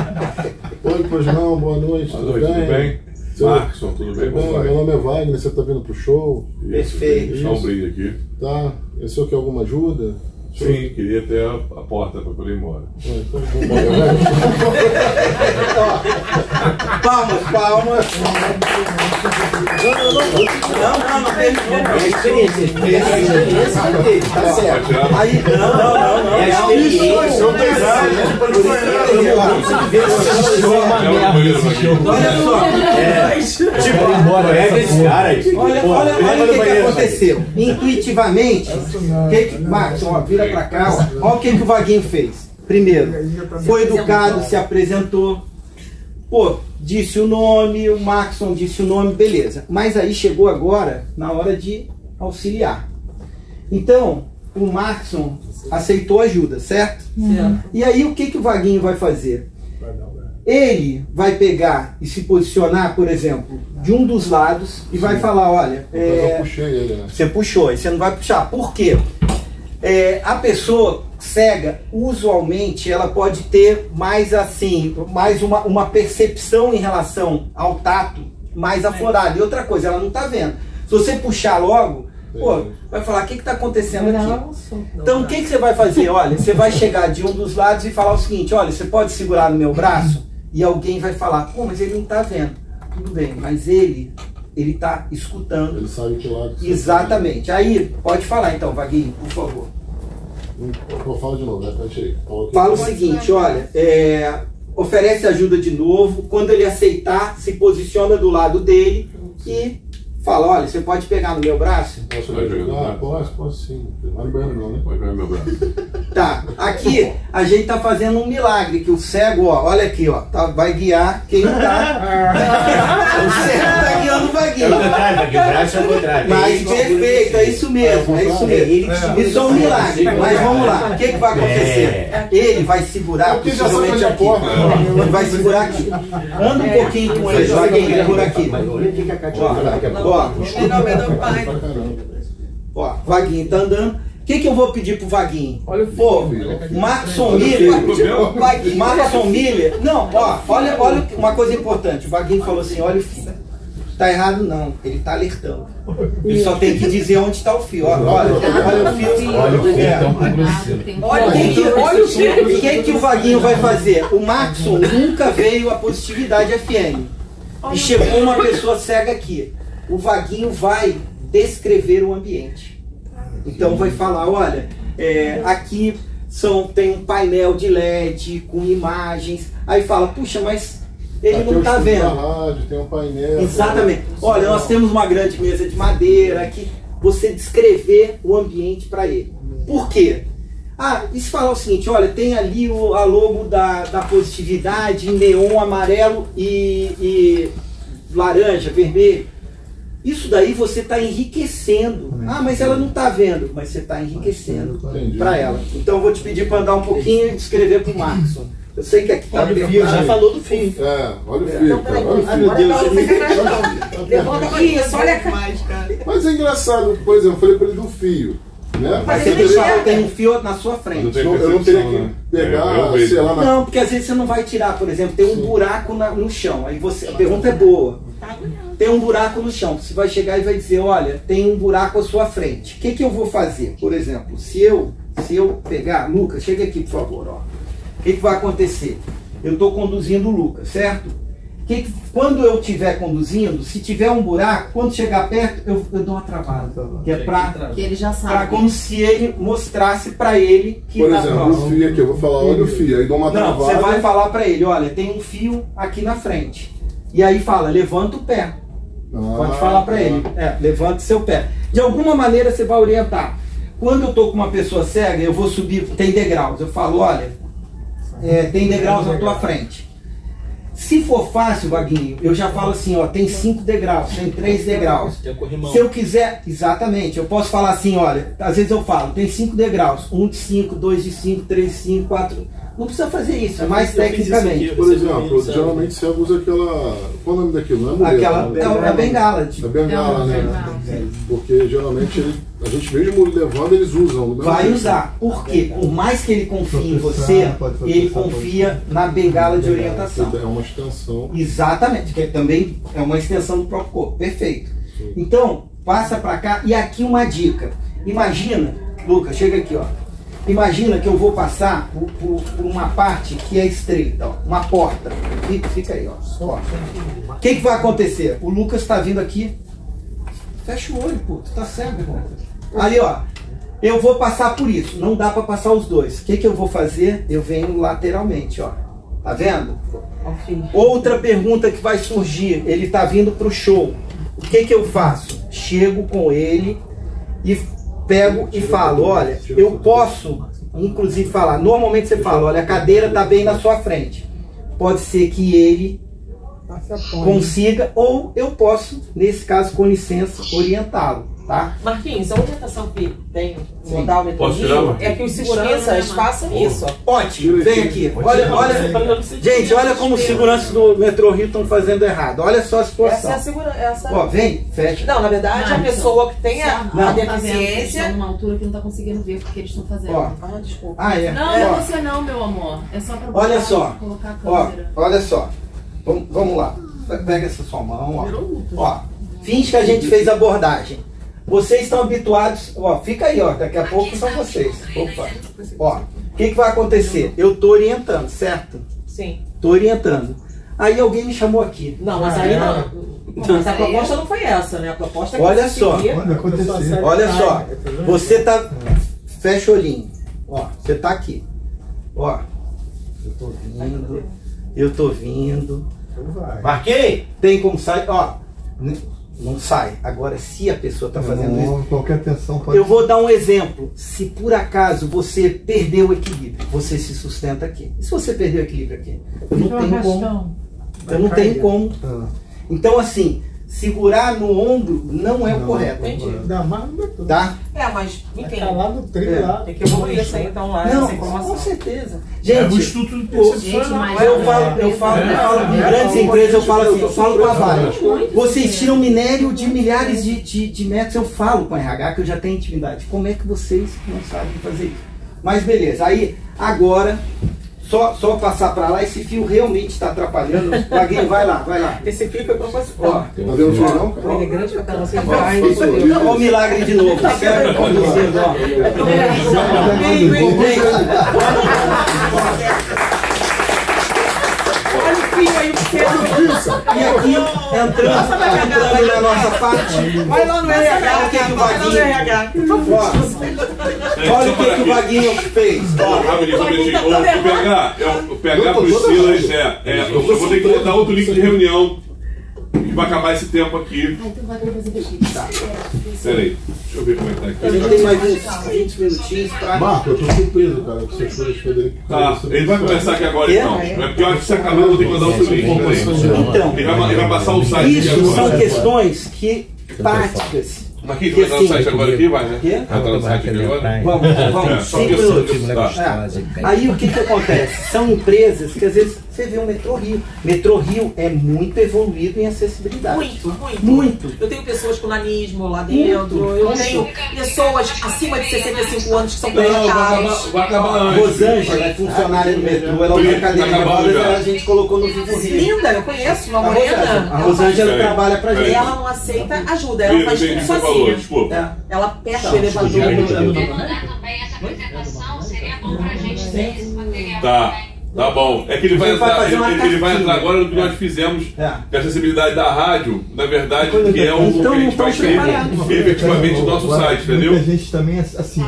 Oi, pois não, boa noite, tudo bem? Markson, tudo bem? Meu nome é Wagner, você tá vindo pro show? Perfeito. Deixa um brinde aqui. Tá, o senhor quer alguma ajuda? Sim, queria ter a porta para poder ir embora. Então, vamos embora. Palmas. Não tem experiência. Tá certo. Aí, não. É a experiência. Olha só. Tipo, embora esse cara. Olha o que aconteceu. Intuitivamente, Marcos, vira pra cá, olha o que o Vaguinho fez. Primeiro, foi educado, se apresentou, disse o nome, o Maxon disse o nome, beleza. Mas aí chegou agora na hora de auxiliar. Então, o Maxon aceitou ajuda, certo? E aí o que o Vaguinho vai fazer? Ele vai pegar e se posicionar, por exemplo, de um dos lados e vai falar, olha... eu puxei ele, né? Você puxou, e você não vai puxar. Por quê? A pessoa cega, usualmente, ela pode ter mais assim, mais uma percepção em relação ao tato mais aflorada. E outra coisa, ela não está vendo. Se você puxar logo, vai falar, o que está acontecendo aqui? Então, o que você vai fazer? Olha, você vai chegar de um dos lados e falar o seguinte, olha, você pode segurar no meu braço? E alguém vai falar, mas ele não está vendo. Tudo bem, mas ele está escutando. Ele sabe que lado. Exatamente. Aí, pode falar então, Vaguinho, por favor. Fala de novo, repete aí. Fala o seguinte, olha, oferece ajuda de novo, quando ele aceitar, se posiciona do lado dele e fala, olha, você pode pegar no meu braço? Posso ajudar? Posso sim. Não vai não, né? Pode pegar no meu braço. Tá, aqui a gente tá fazendo um milagre, que o cego, olha aqui, vai guiar quem tá... O cego tá guiando o Vaguinho. É o contrário, Vaguinho, o braço é o contrário. Mas perfeito, é isso mesmo, Isso é um milagre, mas vamos lá, o que vai acontecer? Ele vai segurar, possivelmente aqui. Ele vai segurar aqui. Anda um pouquinho com ele, Vaguinho, por aqui. Vaguinho tá andando. O que eu vou pedir pro Vaguinho? Markson Miller. Não, olha uma coisa importante. O Vaguinho falou assim, olha o fio. Tá errado não, ele tá alertando. Ele só tem que dizer onde está o fio. Olha o fio. Olha o fio. O que o Vaguinho vai fazer? O Markson nunca veio a Positividade FM. E chegou uma pessoa cega aqui. O Vaguinho vai descrever o ambiente. Então vai falar, olha, aqui tem um painel de LED com imagens. Aí fala, puxa, mas ele não está vendo. Rádio, tem um painel. Exatamente. Olha, nós temos uma grande mesa de madeira aqui. Você descrever o ambiente para ele. Por quê? E se falar o seguinte, olha, tem ali a logo da Positividade em neon amarelo e laranja, vermelho. Isso daí você está enriquecendo. Ah, mas ela não está vendo, mas você está enriquecendo para ela. Então eu vou te pedir para andar um pouquinho e descrever para o Marcos. Eu sei que aqui está o fio, já falou do fio. Olha o fio, cara. Olha o fio. Ai, meu Deus. Levanta aqui, isso, olha mais, cara. Mas é engraçado, por exemplo, eu falei para ele do fio. Né? Mas você tem um fio na sua frente. Eu não teria que pegar, sei lá, Não, porque às vezes você não vai tirar, por exemplo, tem um buraco no chão. Aí você, a pergunta é boa. Tem um buraco no chão. Você vai chegar e vai dizer, olha, tem um buraco à sua frente. O que eu vou fazer? Por exemplo, se eu pegar, Lucas, chega aqui, por favor, ó. O que vai acontecer? Eu estou conduzindo o Lucas, certo? Quando eu estiver conduzindo, se tiver um buraco, quando chegar perto, eu dou uma travada. Que é que ele já sabe. Como se ele mostrasse para ele que por exemplo, o fio aqui, eu vou falar, olha o fio, aí dou uma travada. Não, você vai falar para ele, olha, tem um fio aqui na frente. E aí fala, levanta o pé. Pode falar para ele, levante seu pé. De alguma maneira você vai orientar. Quando eu estou com uma pessoa cega, eu vou subir, tem degraus. Eu falo, olha, tem degraus na tua frente. Se for fácil, Vaguinho, eu já falo assim, ó, tem 5 degraus, tem 3 degraus. Se eu quiser, exatamente, eu posso falar assim, olha, às vezes eu falo, tem 5 degraus, 1 de 5, 2 de 5, 3 de 5, 4... Não precisa fazer isso, é mais tecnicamente. Por exemplo, geralmente você usa aquela... Qual é o nome daquilo? Não é aquela bengala. A bengala, né? Porque geralmente a gente mesmo levando, eles usam. Vai usar. Por quê? Por mais que ele confie em você, ele confia na bengala de orientação. É uma extensão. Exatamente, que também é uma extensão do próprio corpo. Perfeito. Então, passa para cá. E aqui uma dica. Imagina, Lucas, chega aqui, ó. Imagina que eu vou passar por uma parte que é estreita, ó, uma porta. Fica aí, ó. O que vai acontecer? O Lucas está vindo aqui. Fecha o olho, pô. Tu tá cego, irmão. Ali, ó. Eu vou passar por isso. Não dá para passar os dois. O que eu vou fazer? Eu venho lateralmente, ó. Tá vendo? Outra pergunta que vai surgir. Ele tá vindo pro show. O que eu faço? Chego com ele e pego e falo, olha, eu posso, inclusive, falar, normalmente você fala, olha, a cadeira está bem na sua frente. Pode ser que ele consiga, ou eu posso, nesse caso, com licença, orientá-lo, tá? Marquinhos, a orientação que tem modal Metrorio é que os seguranças façam isso. Ótimo, vem aqui. Olha, gente, olha como os seguranças do Metrorio estão fazendo errado. Olha só a situação. Essa é a segurança. Ó, vem, fecha. Não, na verdade, a pessoa que tem a deficiência... Tá numa altura que não tá conseguindo ver porque eles estão fazendo. Ó. Desculpa. Não, é você não, meu amor. É só pra olha só. Colocar a câmera. Ó, olha só. Vamos lá. Pega essa sua mão, ó. Finge que a gente fez a abordagem. Vocês estão habituados, ó, fica aí, ó, daqui a pouco são vocês. Opa. Ó, o que vai acontecer? Eu tô orientando, certo? Sim. Tô orientando. Aí alguém me chamou aqui. Não, mas aí não. Mas a proposta não foi essa, né? A proposta é que olha só. Olha só. Você tá. Fecha o olhinho. Ó, você tá aqui. Ó. Eu tô vindo. Marquei! Tem como sair, ó. Não sai. Agora, se a pessoa está fazendo isso, qualquer tensão pode... eu vou dar um exemplo. Se por acaso você perdeu o equilíbrio, você se sustenta aqui. E se você perdeu o equilíbrio aqui? Eu não tenho como. Eu não tenho como. Então, assim, segurar no ombro não é o correto. Entendi. Tá? Mas entende. Tá lá no trilho lá. Tem que evoluir isso aí, então, lá. Não, essa informação. com certeza. Gente, o Instituto Percepcional. Eu falo em grandes empresas, eu falo assim, eu falo com a Vale. Vocês tiram minério de milhares de metros, eu falo com a RH, que eu já tenho intimidade. Como é que vocês não sabem fazer isso? Mas beleza, aí agora, só passar para lá, esse fio realmente está atrapalhando. Vaguinho, vai lá. Esse fio foi proposital. Ó, tá vendo o fio não? Ele é grande pra você. Olha o milagre de novo. Sempre conduzindo, ó. Olha o fio aí, o peso. E aqui, entrando na nossa parte. Vai lá no RH. Olha o que o Vaguinho. Olha o que o Vaguinho fez. O PH Priscila, eu vou ter que botar outro link de reunião. que vai acabar esse tempo aqui. Tá. Peraí, deixa eu ver como é que tá aqui. A gente tem mais uns 20 minutinhos pra... Marco, eu tô surpreso, cara, com essas coisas, Frederico. Tá, ele vai começar aqui agora então. É porque eu acho que se acabar eu vou ter que mandar outro link. Então, ele vai passar o site aqui isso agora. São questões que práticas. Mas quem vai entrar no site agora aqui, vai, né? Vai entrar no site aqui agora? Vamos, 5 minutos. Aí o que acontece? São empresas que às vezes você vê o Metrô Rio. Metrô Rio é muito evoluído em acessibilidade. Muito. Eu tenho pessoas com nanismo lá dentro, eu tenho pessoas acima de 65 anos que são precárias. Vai acabar antes. Rosângela é funcionária do metrô, ela usa cadeira de rodas, a gente colocou no Vivo Rio. Linda, eu conheço, uma morena. A Rosângela trabalha pra gente. Ela não aceita ajuda, ela faz tudo sozinha. Ela aperta o elevador. Também essa apresentação seria bom pra gente ter esse material. Tá bom. É que ele vai entrar agora no que nós fizemos de acessibilidade da rádio, na verdade, que é o que a gente vai ter efetivamente no nosso site, entendeu? Muita gente também, assim,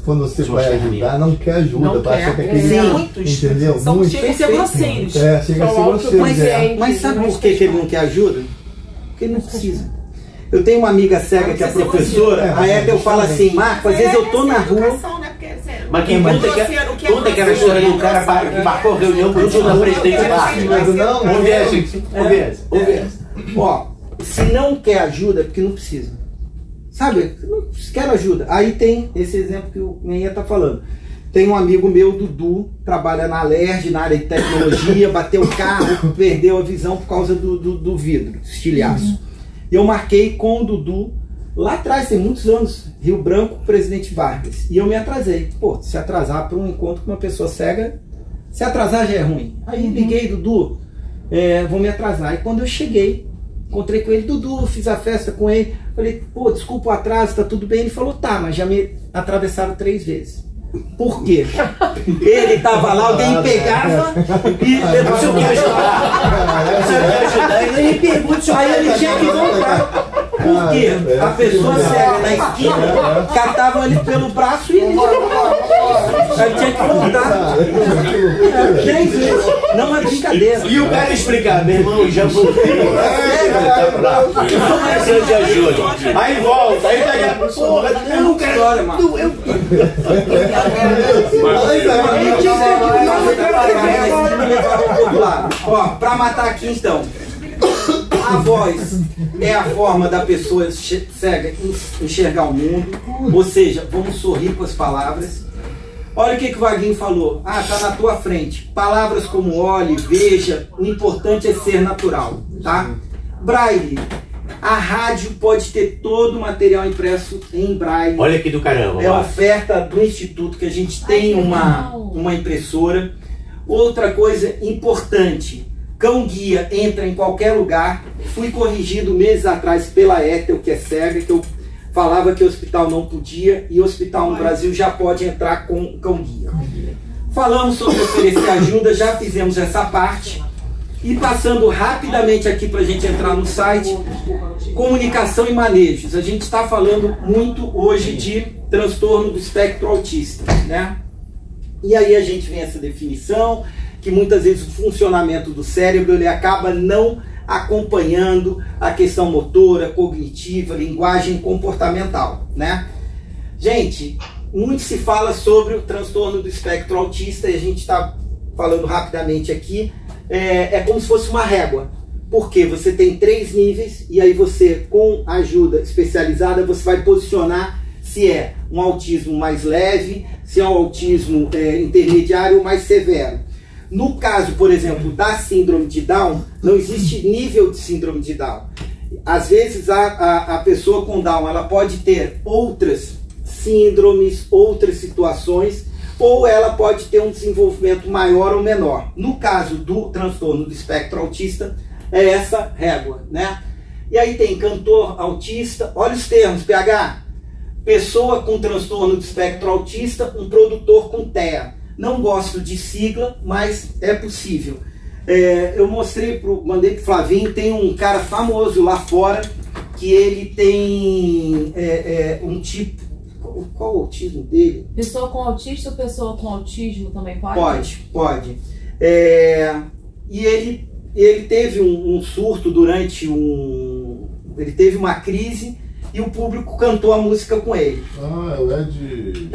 quando você vai ajudar, não quer ajuda, parece que aquele... Muitos. Entendeu? Chega a ser grosseiros. Chega a ser grosseiro. Mas sabe por que ele não quer ajuda? Porque ele não precisa. Eu tenho uma amiga cega que é professora, a Ethel fala assim, Marco, às vezes eu tô na rua... Mas quem conta aquela história do cara que marcou reunião com o da presidente do bar? Ó, se não quer ajuda, é porque não precisa. Sabe? Não quer ajuda. Aí tem esse exemplo que o Menha tá falando. Tem um amigo meu, Dudu, trabalha na Alerj, na área de tecnologia, bateu o carro, perdeu a visão por causa do vidro, estilhaço. E eu marquei com o Dudu, lá atrás, tem muitos anos, Rio Branco, Presidente Vargas. E eu me atrasei. Pô, se atrasar para um encontro com uma pessoa cega, se atrasar já é ruim. Aí liguei, Dudu, vou me atrasar. E quando eu cheguei, encontrei com ele, Dudu, fiz a festa com ele. Falei, pô, desculpa o atraso, tá tudo bem? Ele falou, tá, mas já me atravessaram 3 vezes. Por quê? Ele tava lá, alguém pegava e se eu quero ajudar, ele me pergunta, aí ele tinha que voltar. Por quê? A pessoa cega na esquina catava ele pelo braço e ele tinha que voltar. 3 vezes. Não é brincadeira. E o cara explicar, meu irmão, já voltei. Não precisa de ajuda. Aí volta, aí pega a porra. Eu não quero. Ó, pra matar aqui então. A voz é a forma da pessoa cega enxergar o mundo. Ou seja, vamos sorrir com as palavras. Olha o que o Vaguinho falou. Ah, tá na tua frente. Palavras como olhe, veja. O importante é ser natural, tá? Braille. A rádio pode ter todo o material impresso em braille. Olha que do caramba. É a oferta do Instituto, que a gente tem uma impressora. Outra coisa importante, cão-guia entra em qualquer lugar. Fui corrigido meses atrás pela Ethel, que é cega, que eu falava que o hospital não podia, e o hospital no Brasil já pode entrar com cão-guia. Falamos sobre oferecer ajuda, já fizemos essa parte. E passando rapidamente aqui para a gente entrar no site, comunicação e manejos. A gente está falando muito hoje de transtorno do espectro autista, né? E aí a gente vem essa definição, que muitas vezes o funcionamento do cérebro ele acaba não acompanhando a questão motora, cognitiva, linguagem comportamental, né? Gente, muito se fala sobre o transtorno do espectro autista e a gente está falando rapidamente aqui. É como se fosse uma régua, porque você tem 3 níveis e aí você, com ajuda especializada, você vai posicionar se é um autismo mais leve, se é um autismo intermediário ou mais severo. No caso, por exemplo, da síndrome de Down, não existe nível de síndrome de Down. Às vezes a pessoa com Down ela pode ter outras síndromes, outras situações, ou ela pode ter um desenvolvimento maior ou menor. No caso do transtorno do espectro autista, é essa régua, né? E aí tem cantor autista, olha os termos, PH. Pessoa com transtorno do espectro autista, um produtor com TEA. Não gosto de sigla, mas é possível. Eu mandei pro Flavinho, tem um cara famoso lá fora, que ele tem um tipo... Qual o autismo dele? Pessoa com autista ou pessoa com autismo também pode? Pode. E ele ele teve um surto durante ele teve uma crise e o público cantou a música com ele. Ah, é o Ed...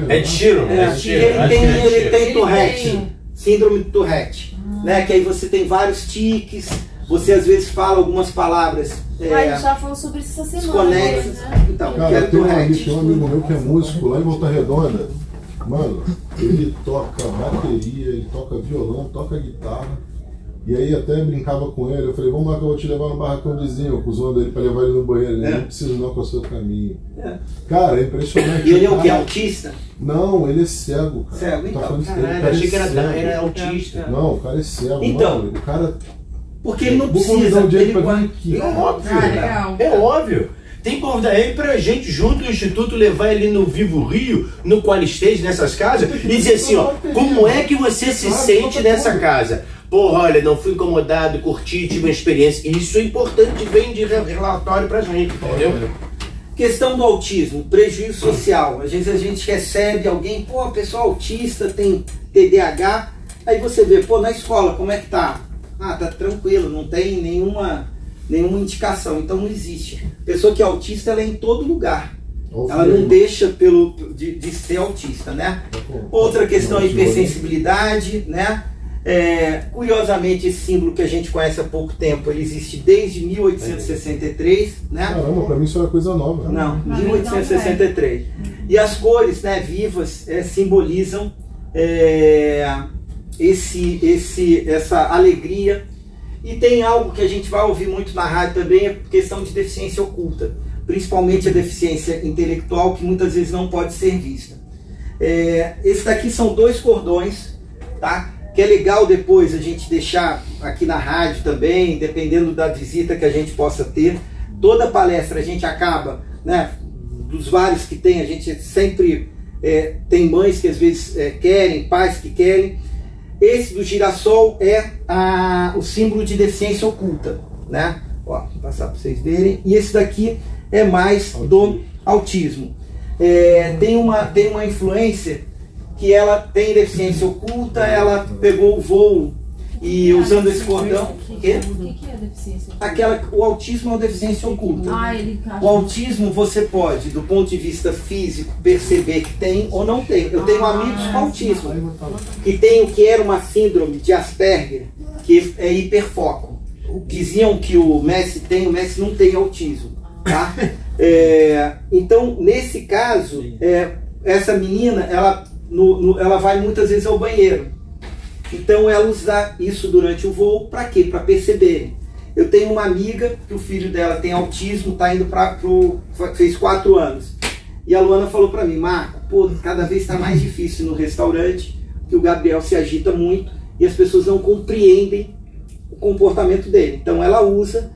Ed Sheeran. Ele tem Tourette, síndrome de Tourette, né? Que aí você tem vários tiques, você às vezes fala algumas palavras... A gente já falou sobre isso essa semana. Desconexas. Né? Então, cara, tem um amigo meu que é músico lá em Volta Redonda. Mano, ele toca bateria, ele toca violão, toca guitarra. E aí até brincava com ele, eu falei, vamos lá que eu vou te levar no barracão vizinho, acusando ele pra levar ele no banheiro. Ele não precisa não, com o seu caminho. Cara, é impressionante. E ele é o que? Autista? Não, ele é cego, cara. Cego, então. Caralho, achei que era autista. Não, o cara é cego, então, mano. O cara... Porque ele não precisa... É óbvio. Tem que convidar ele pra gente, junto ao Instituto, levar ele no Vivo Rio, no Qualistage, nessas casas, e dizer assim, ó, como é que você se sente nessa casa? Porra, olha, não fui incomodado, curti, tive uma experiência. Isso é importante, vem de relatório pra gente, entendeu? Questão do autismo, prejuízo social. Às vezes a gente recebe alguém, pô, a pessoa autista, tem TDAH, aí você vê, pô, na escola, como é que tá? Ah, tá tranquilo, não tem nenhuma indicação, então não existe. Pessoa que é autista, ela é em todo lugar. Ela não deixa de ser autista, né? Outra questão é a hipersensibilidade, né? Curiosamente, esse símbolo que a gente conhece há pouco tempo, ele existe desde 1863, né? Caramba, pra mim isso era coisa nova. Não, 1863. E as cores, né, vivas simbolizam essa alegria. E tem algo que a gente vai ouvir muito na rádio também, é questão de deficiência oculta, principalmente a deficiência intelectual, que muitas vezes não pode ser vista. Esse daqui são 2 cordões, tá? Que é legal depois a gente deixar aqui na rádio também, dependendo da visita que a gente possa ter. Toda palestra a gente acaba, né, dos vários que tem, a gente sempre tem mães que às vezes querem, pais que querem. Esse do girassol é o símbolo de deficiência oculta, né? Ó, vou passar para vocês verem. E esse daqui é mais do autismo. Tem uma influência que ela tem deficiência oculta, ela pegou o voo e usando esse cordão... O que é deficiência oculta? O autismo é uma deficiência oculta. O autismo você pode, do ponto de vista físico, perceber que tem ou não tem. Eu tenho amigos com autismo, que tem o que era uma síndrome de Asperger, que é hiperfoco. Diziam que o Messi não tem autismo. Tá? Então, nesse caso, essa menina, ela vai muitas vezes ao banheiro. Então ela usa isso durante o voo, para quê? Para perceberem. Eu tenho uma amiga que o filho dela tem autismo, tá indo fez 4 anos. E a Luana falou para mim, Marco, pô, cada vez está mais difícil no restaurante, que o Gabriel se agita muito e as pessoas não compreendem o comportamento dele. Então ela usa,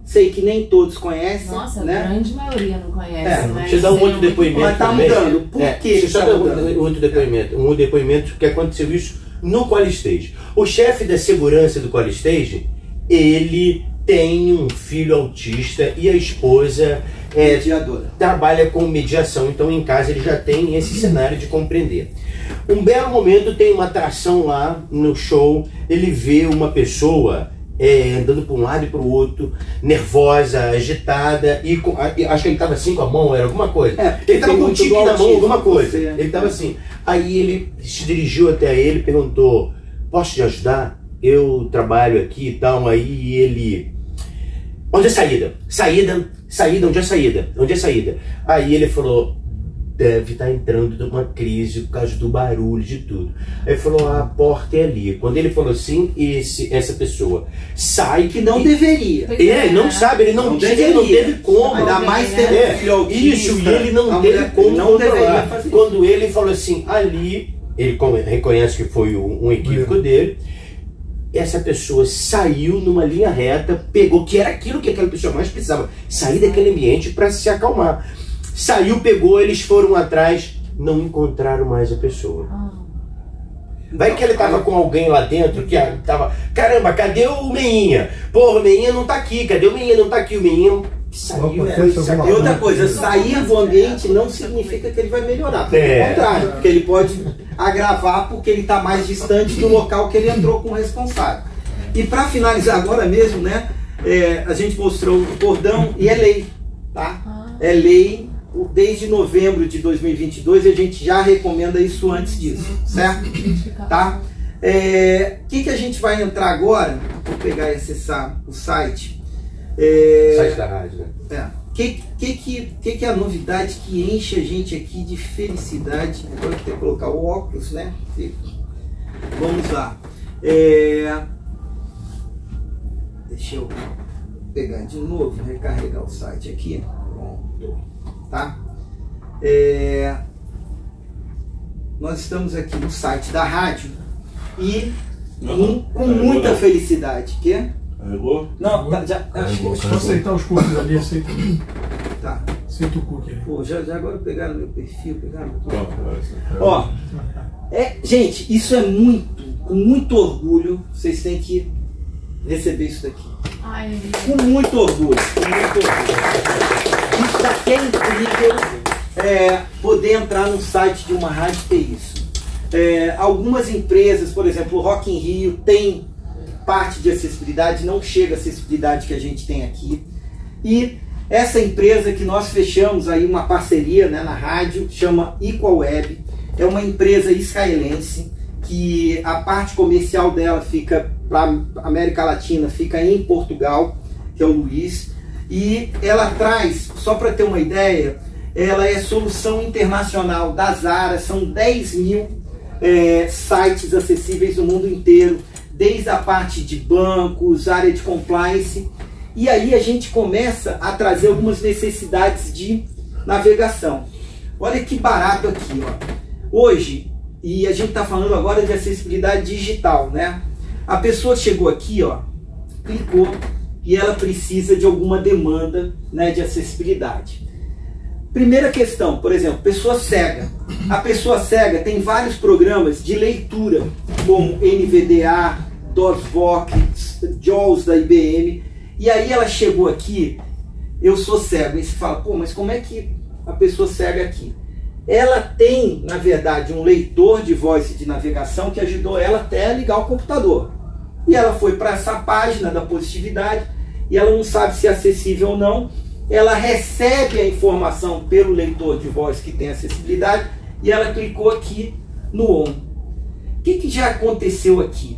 sei que nem todos conhecem. Nossa, né? A grande maioria não conhece. Deixa eu dar um outro depoimento. Mas tá mudando. Por que? Deixa eu só dar um outro depoimento. Um depoimento que aconteceu isso no Qualistage. O chefe da segurança do Qualistage, ele tem um filho autista e a esposa trabalha com mediação, então em casa ele já tem esse cenário de compreender. Um belo momento tem uma atração lá no show, ele vê uma pessoa andando para um lado e para o outro, nervosa, agitada, e acho que ele estava assim com a mão, era alguma coisa. Ele estava com um tique na mão, alguma coisa. Ele estava assim. Aí ele se dirigiu até ele e perguntou, posso te ajudar? Eu trabalho aqui e tal. Aí ele... Onde é a saída? Saída, onde é a saída? Onde é a saída? Aí ele falou, deve estar entrando numa crise por causa do barulho, de tudo. Aí ele falou, a porta é ali. Quando ele falou assim, essa pessoa sai... Que não deveria. Ele não sabe, ele não teve como. Ainda mais ter filho autista. Isso, e ele não teve como controlar. Quando ele falou assim, ali, ele reconhece que foi um equívoco dele, essa pessoa saiu numa linha reta, pegou, que era aquilo que aquela pessoa mais precisava, sair daquele ambiente para se acalmar. Saiu, pegou, eles foram atrás, não encontraram mais a pessoa. Vai que ele tava com alguém lá dentro que tava, caramba, cadê o Meinha? Porra, o Meinha não tá aqui, cadê o Meinha? Não tá aqui, o Meinha saiu. E outra coisa, sair do ambiente não significa que ele vai melhorar, pelo contrário, porque ele pode agravar porque ele tá mais distante do local que ele entrou com o responsável. E para finalizar agora mesmo, né, a gente mostrou o cordão e é lei, tá? É lei desde novembro de 2022 e a gente já recomenda isso antes disso, certo? Tá? Que a gente vai entrar agora? Vou pegar e acessar o site. Site da rádio, né? Que é a novidade que enche a gente aqui de felicidade? Agora eu tenho que colocar o óculos, né? Vamos lá. Deixa eu pegar de novo, recarregar o site aqui. Pronto. Tá? Nós estamos aqui no site da rádio e com muita felicidade. Quê? Carregou? Não, tá, já. Só aceitar os cookies ali, aceita. Tá. Aceita o cookie ali. Pô, já agora pegaram meu perfil, pegaram tudo. Ó, gente, isso é com muito orgulho, vocês têm que receber isso daqui. Ai, com muito orgulho, com muito orgulho. Isso daqui é incrível, poder entrar no site de uma rádio e ter isso. Algumas empresas, por exemplo, o Rock in Rio tem parte de acessibilidade, não chega a acessibilidade que a gente tem aqui. E essa empresa que nós fechamos aí uma parceria, né, na rádio, chama EqualWeb, é uma empresa israelense que a parte comercial dela fica para a América Latina, fica em Portugal, que é o Luiz, e ela traz, só para ter uma ideia, ela é solução internacional da Zara, são 10 mil sites acessíveis no mundo inteiro, desde a parte de bancos, área de compliance, e aí a gente começa a trazer algumas necessidades de navegação. Olha que barato aqui, ó. Hoje, e a gente está falando agora de acessibilidade digital, né? A pessoa chegou aqui, ó, clicou, e ela precisa de alguma demanda, né, de acessibilidade. Primeira questão, por exemplo, pessoa cega. A pessoa cega tem vários programas de leitura, como NVDA, DOSVOC, JAWS da IBM, e aí ela chegou aqui, eu sou cego, e você fala, pô, mas como é que a pessoa cega aqui? Ela tem, na verdade, um leitor de voz e de navegação que ajudou ela até a ligar o computador. E ela foi para essa página da positividade, e ela não sabe se é acessível ou não, ela recebe a informação pelo leitor de voz que tem acessibilidade, e ela clicou aqui no ON. O que já aconteceu aqui?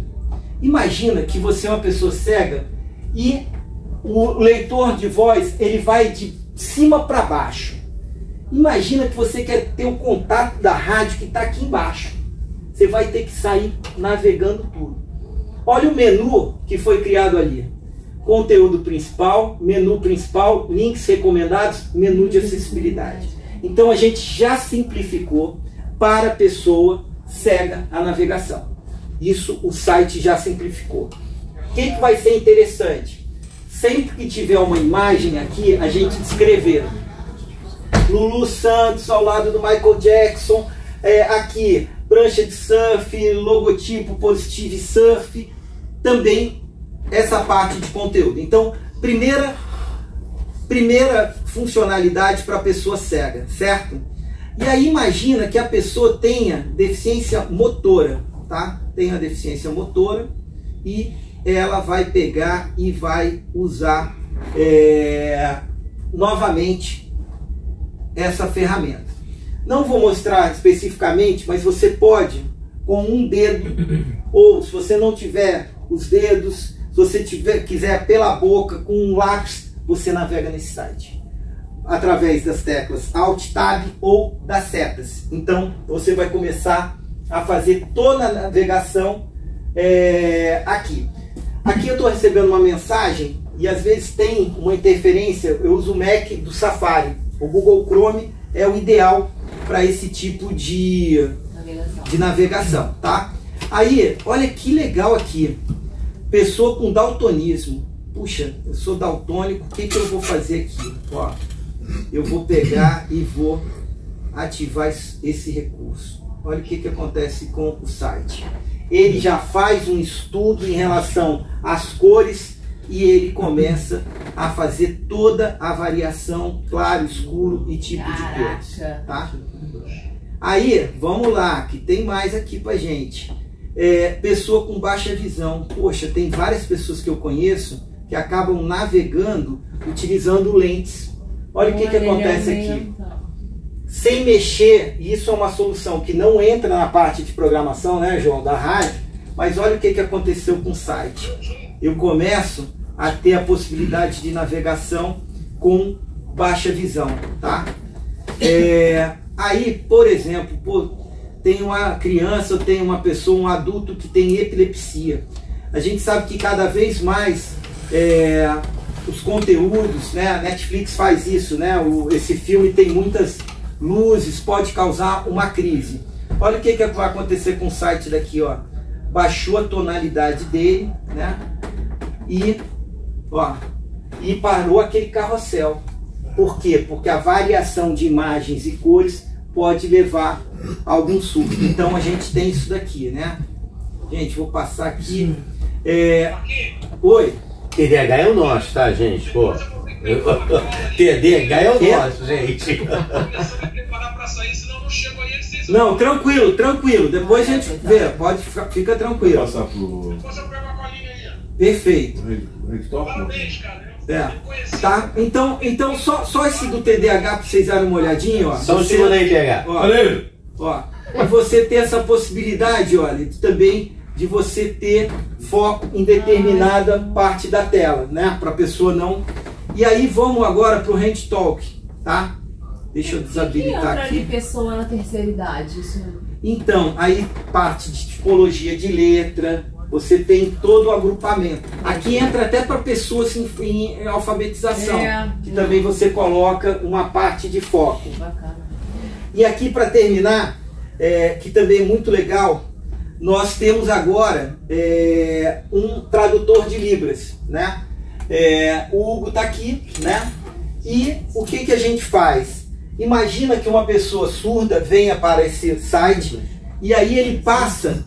Imagina que você é uma pessoa cega e o leitor de voz ele vai de cima para baixo. Imagina que você quer ter o contato da rádio que está aqui embaixo. Você vai ter que sair navegando tudo. Olha o menu que foi criado ali. Conteúdo principal, menu principal, links recomendados, menu de acessibilidade. Então a gente já simplificou para a pessoa cega a navegação. Isso o site já simplificou. O que vai ser interessante? Sempre que tiver uma imagem aqui, a gente descrever Lulu Santos ao lado do Michael Jackson, aqui prancha de surf, logotipo Positive Surf, também essa parte de conteúdo. Então, primeira funcionalidade para a pessoa cega, certo? E aí imagina que a pessoa tenha deficiência motora, tá? Tem a deficiência motora e ela vai pegar e vai usar novamente essa ferramenta. Não vou mostrar especificamente, mas você pode com um dedo, ou se você não tiver os dedos, se você quiser pela boca, com um lápis, você navega nesse site. Através das teclas Alt, Tab ou das setas. Então você vai começar a fazer toda a navegação aqui. Aqui eu estou recebendo uma mensagem e às vezes tem uma interferência. Eu uso o Mac do Safari. O Google Chrome é o ideal para esse tipo de navegação, tá? Aí, olha que legal aqui. Pessoa com daltonismo. Puxa, eu sou daltônico, o que eu vou fazer aqui? Ó, eu vou pegar e vou ativar esse recurso. Olha o que acontece com o site. Ele já faz um estudo em relação às cores e ele começa a fazer toda a variação, claro, escuro e tipo de cores. Tá? Aí, vamos lá, que tem mais aqui pra gente. pessoa com baixa visão. Poxa, tem várias pessoas que eu conheço que acabam navegando utilizando lentes. Olha o que acontece aqui. Sem mexer, e isso é uma solução que não entra na parte de programação, né, João, da rádio, mas olha o que aconteceu com o site. Eu começo a ter a possibilidade de navegação com baixa visão, tá? Aí, por exemplo, tem uma criança, ou tem uma pessoa, um adulto que tem epilepsia. A gente sabe que cada vez mais os conteúdos, né, a Netflix faz isso, né, esse filme tem muitas luzes, pode causar uma crise. Olha o que vai acontecer com o site daqui, ó. Baixou a tonalidade dele, né, e parou aquele carrossel. Por quê? Porque a variação de imagens e cores pode levar a algum surto. Então a gente tem isso daqui, né? Gente, vou passar aqui. Oi. TDAH é o nosso, tá, gente? Pô. TDAH é o nosso, gente. Não, tranquilo, tranquilo. Depois a gente vê. Fica tranquilo. Passar pro... Perfeito. Parabéns, cara. Tá? Então só esse do TDAH pra vocês darem uma olhadinha, ó. Só o segundo aí, TDAH. Ó, e você ter essa possibilidade, olha, também de você ter foco em determinada parte da tela, né? Pra pessoa não... E aí vamos agora pro Hand Talk, tá? Deixa eu desabilitar aqui. De pessoa na terceira idade, isso mesmo. Então, aí parte de tipologia de letra, você tem todo o agrupamento. Aqui entra até para pessoas em alfabetização, que também você coloca uma parte de foco. Bacana. E aqui para terminar, que também é muito legal, nós temos agora um tradutor de Libras, né? O Hugo está aqui, né? E o que a gente faz? Imagina que uma pessoa surda venha para esse site e aí ele passa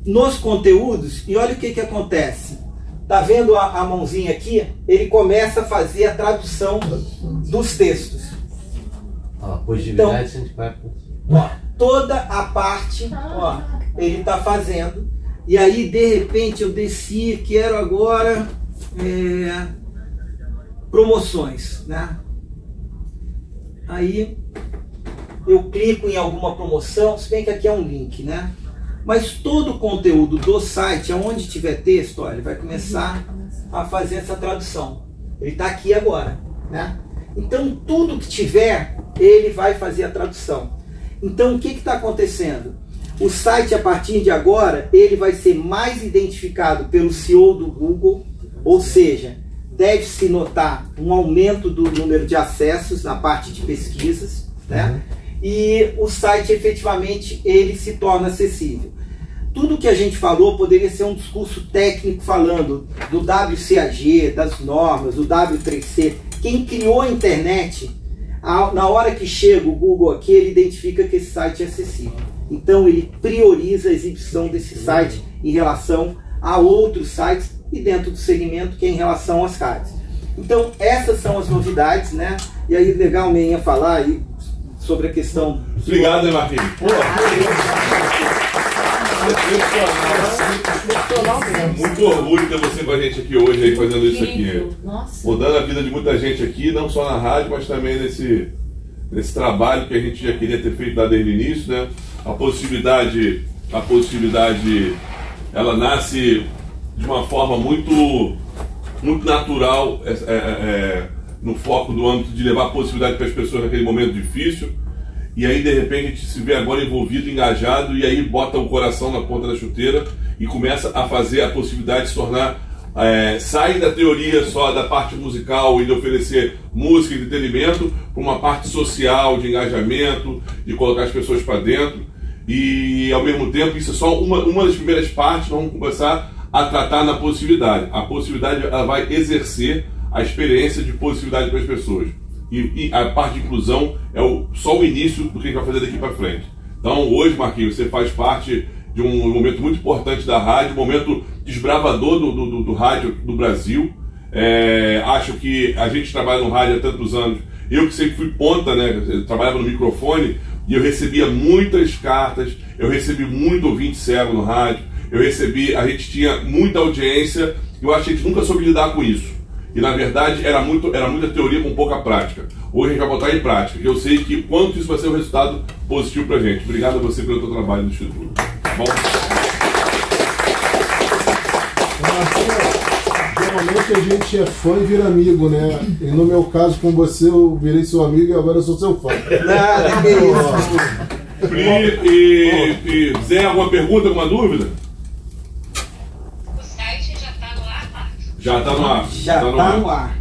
nos conteúdos e olha o que acontece. Tá vendo a mãozinha aqui? Ele começa a fazer a tradução dos textos. Então, a gente vai... toda a parte, ele tá fazendo. E aí, de repente, eu desci, quero agora promoções, né? Aí eu clico em alguma promoção, se bem que aqui é um link, né? Mas todo o conteúdo do site, aonde tiver texto, olha, ele vai começar a fazer essa tradução. Ele está aqui agora, né? Então tudo que tiver, ele vai fazer a tradução. Então o que está acontecendo? O site, a partir de agora, ele vai ser mais identificado pelo SEO do Google, ou seja, deve-se notar um aumento do número de acessos na parte de pesquisas, né? E o site efetivamente ele se torna acessível. Tudo que a gente falou poderia ser um discurso técnico falando do WCAG, das normas, do W3C. Quem criou a internet, na hora que chega o Google aqui, ele identifica que esse site é acessível. Então ele prioriza a exibição desse site em relação a outros sites e dentro do segmento que é em relação às rádios. Então essas são as novidades, né? E aí legal Meinha falar aí sobre a questão... Obrigado, né, Marquinhos? Muito orgulho ter você com a gente aqui hoje, aí, fazendo isso aqui. Mudando a vida de muita gente aqui, não só na rádio, mas também nesse trabalho que a gente já queria ter feito desde o início, né? A possibilidade, ela nasce de uma forma muito natural, no foco do âmbito de levar a possibilidade para as pessoas naquele momento difícil, e aí de repente a gente se vê agora envolvido, engajado, e aí bota o coração na ponta da chuteira e começa a fazer a possibilidade de se tornar, sai da teoria só da parte musical e de oferecer música e entretenimento para uma parte social, de engajamento, de colocar as pessoas para dentro, e ao mesmo tempo isso é só uma das primeiras partes. Vamos começar a tratar na possibilidade. A possibilidade, ela vai exercer a experiência de possibilidade para as pessoas. E a parte de inclusão é só o início do que a gente vai fazer daqui para frente. Então hoje, Marquinhos, você faz parte de um momento muito importante da rádio, um momento desbravador do rádio do Brasil. Acho que a gente trabalha no rádio há tantos anos. Eu que sempre fui ponta, né? Eu trabalhava no microfone e eu recebia muitas cartas, eu recebi muito ouvinte cego no rádio, a gente tinha muita audiência, eu acho que a gente nunca soube lidar com isso. E na verdade era muita teoria com pouca prática. Hoje a gente vai botar em prática, que eu sei que quanto isso vai ser um resultado positivo pra gente. Obrigado a você pelo seu trabalho no Instituto. Tá bom? Geralmente a gente é fã e vira amigo, né? E no meu caso, com você, eu virei seu amigo e agora eu sou seu fã. Nada, que isso. E Zé, alguma pergunta, alguma dúvida? O site já está no ar, Marcos? Já está no ar. Já está no ar.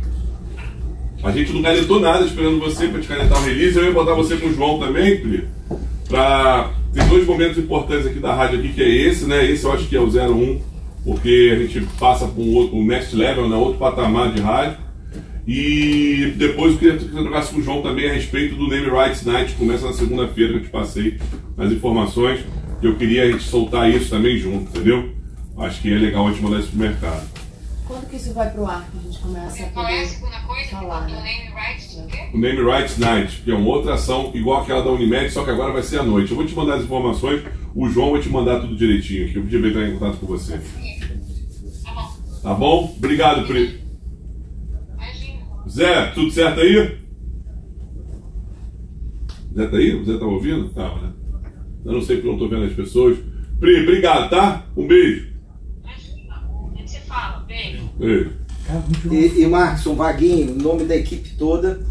A gente não canetou nada esperando você para te canetar o release. Eu ia botar você com o João também, Pri, para... Tem 2 momentos importantes aqui da rádio aqui, que é esse, né? Esse eu acho que é o 01, porque a gente passa para o next level, né? Outro patamar de rádio. E depois eu queria que você trocasse com o João também a respeito do Name Rights Night, que começa na segunda-feira, que eu te passei as informações. Eu queria a gente soltar isso também junto, entendeu? Acho que é legal a gente mandar isso pro mercado. Quando que isso vai pro ar, que a gente começa a Qual é a segunda coisa? falar, né? O Name Rights do quê? O Name Rights Night, que é uma outra ação igual aquela da Unimed, só que agora vai ser à noite. Eu vou te mandar as informações, o João vai te mandar tudo direitinho aqui. Eu podia entrar em contato com você. Tá bom. Tá bom? Obrigado, Pri. Zé, tudo certo aí? Zé tá aí? O Zé tá ouvindo? Tá, né? Eu não sei porque eu não tô vendo as pessoas. Pri, obrigado, tá? Um beijo. A gente se fala. Beijo. Beijo. E Marcos, Vaguinho, em nome da equipe toda,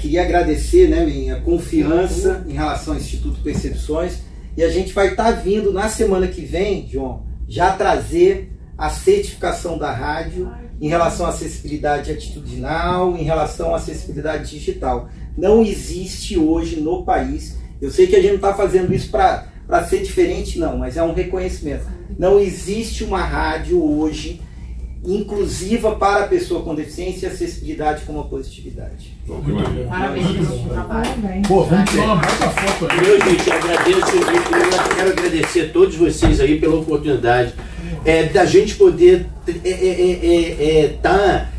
queria agradecer, né, minha confiança em relação ao Instituto Percepções, e a gente vai estar vindo na semana que vem, João, já trazer a certificação da rádio em relação à acessibilidade atitudinal, em relação à acessibilidade digital. Não existe hoje no país, eu sei que a gente não está fazendo isso para ser diferente não, mas é um reconhecimento. Não existe uma rádio hoje inclusiva para a pessoa com deficiência e acessibilidade com uma positividade. Parabéns pelo trabalho. Pô, vamos tirar uma baita foto aí. Eu, gente, eu quero agradecer a todos vocês aí pela oportunidade da gente poder tá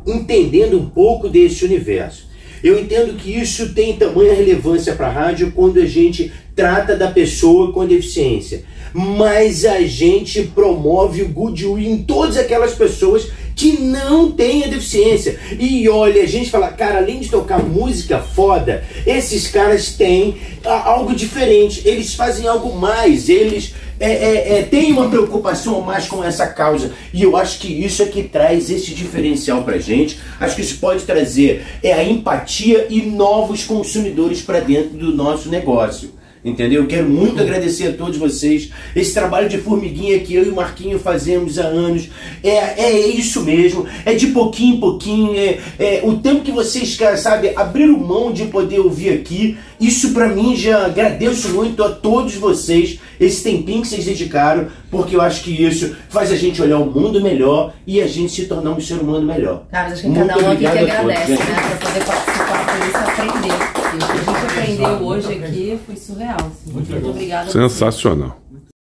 entendendo um pouco desse universo. Eu entendo que isso tem tamanha relevância para a rádio quando a gente trata da pessoa com deficiência. Mas a gente promove o goodwill em todas aquelas pessoas que não têm a deficiência. E olha, a gente fala, cara, além de tocar música foda, esses caras têm algo diferente, eles fazem algo mais, eles têm uma preocupação mais com essa causa. E eu acho que isso é que traz esse diferencial pra gente. Acho que isso pode trazer a empatia e novos consumidores para dentro do nosso negócio. Entendeu? Eu quero muito agradecer a todos vocês. Esse trabalho de formiguinha que eu e o Marquinho fazemos há anos é isso mesmo, é de pouquinho em pouquinho, o tempo que vocês, sabe, abriram mão de poder ouvir aqui. Isso pra mim, já agradeço muito a todos vocês, esse tempinho que vocês dedicaram, porque eu acho que isso faz a gente olhar o mundo melhor e a gente se tornar um ser humano melhor. Cara, acho que cada um aqui que agradece, né, pra poder participar por isso, aprender. O que a gente aprendeu hoje aqui foi surreal. Assim. Muito obrigada. Sensacional.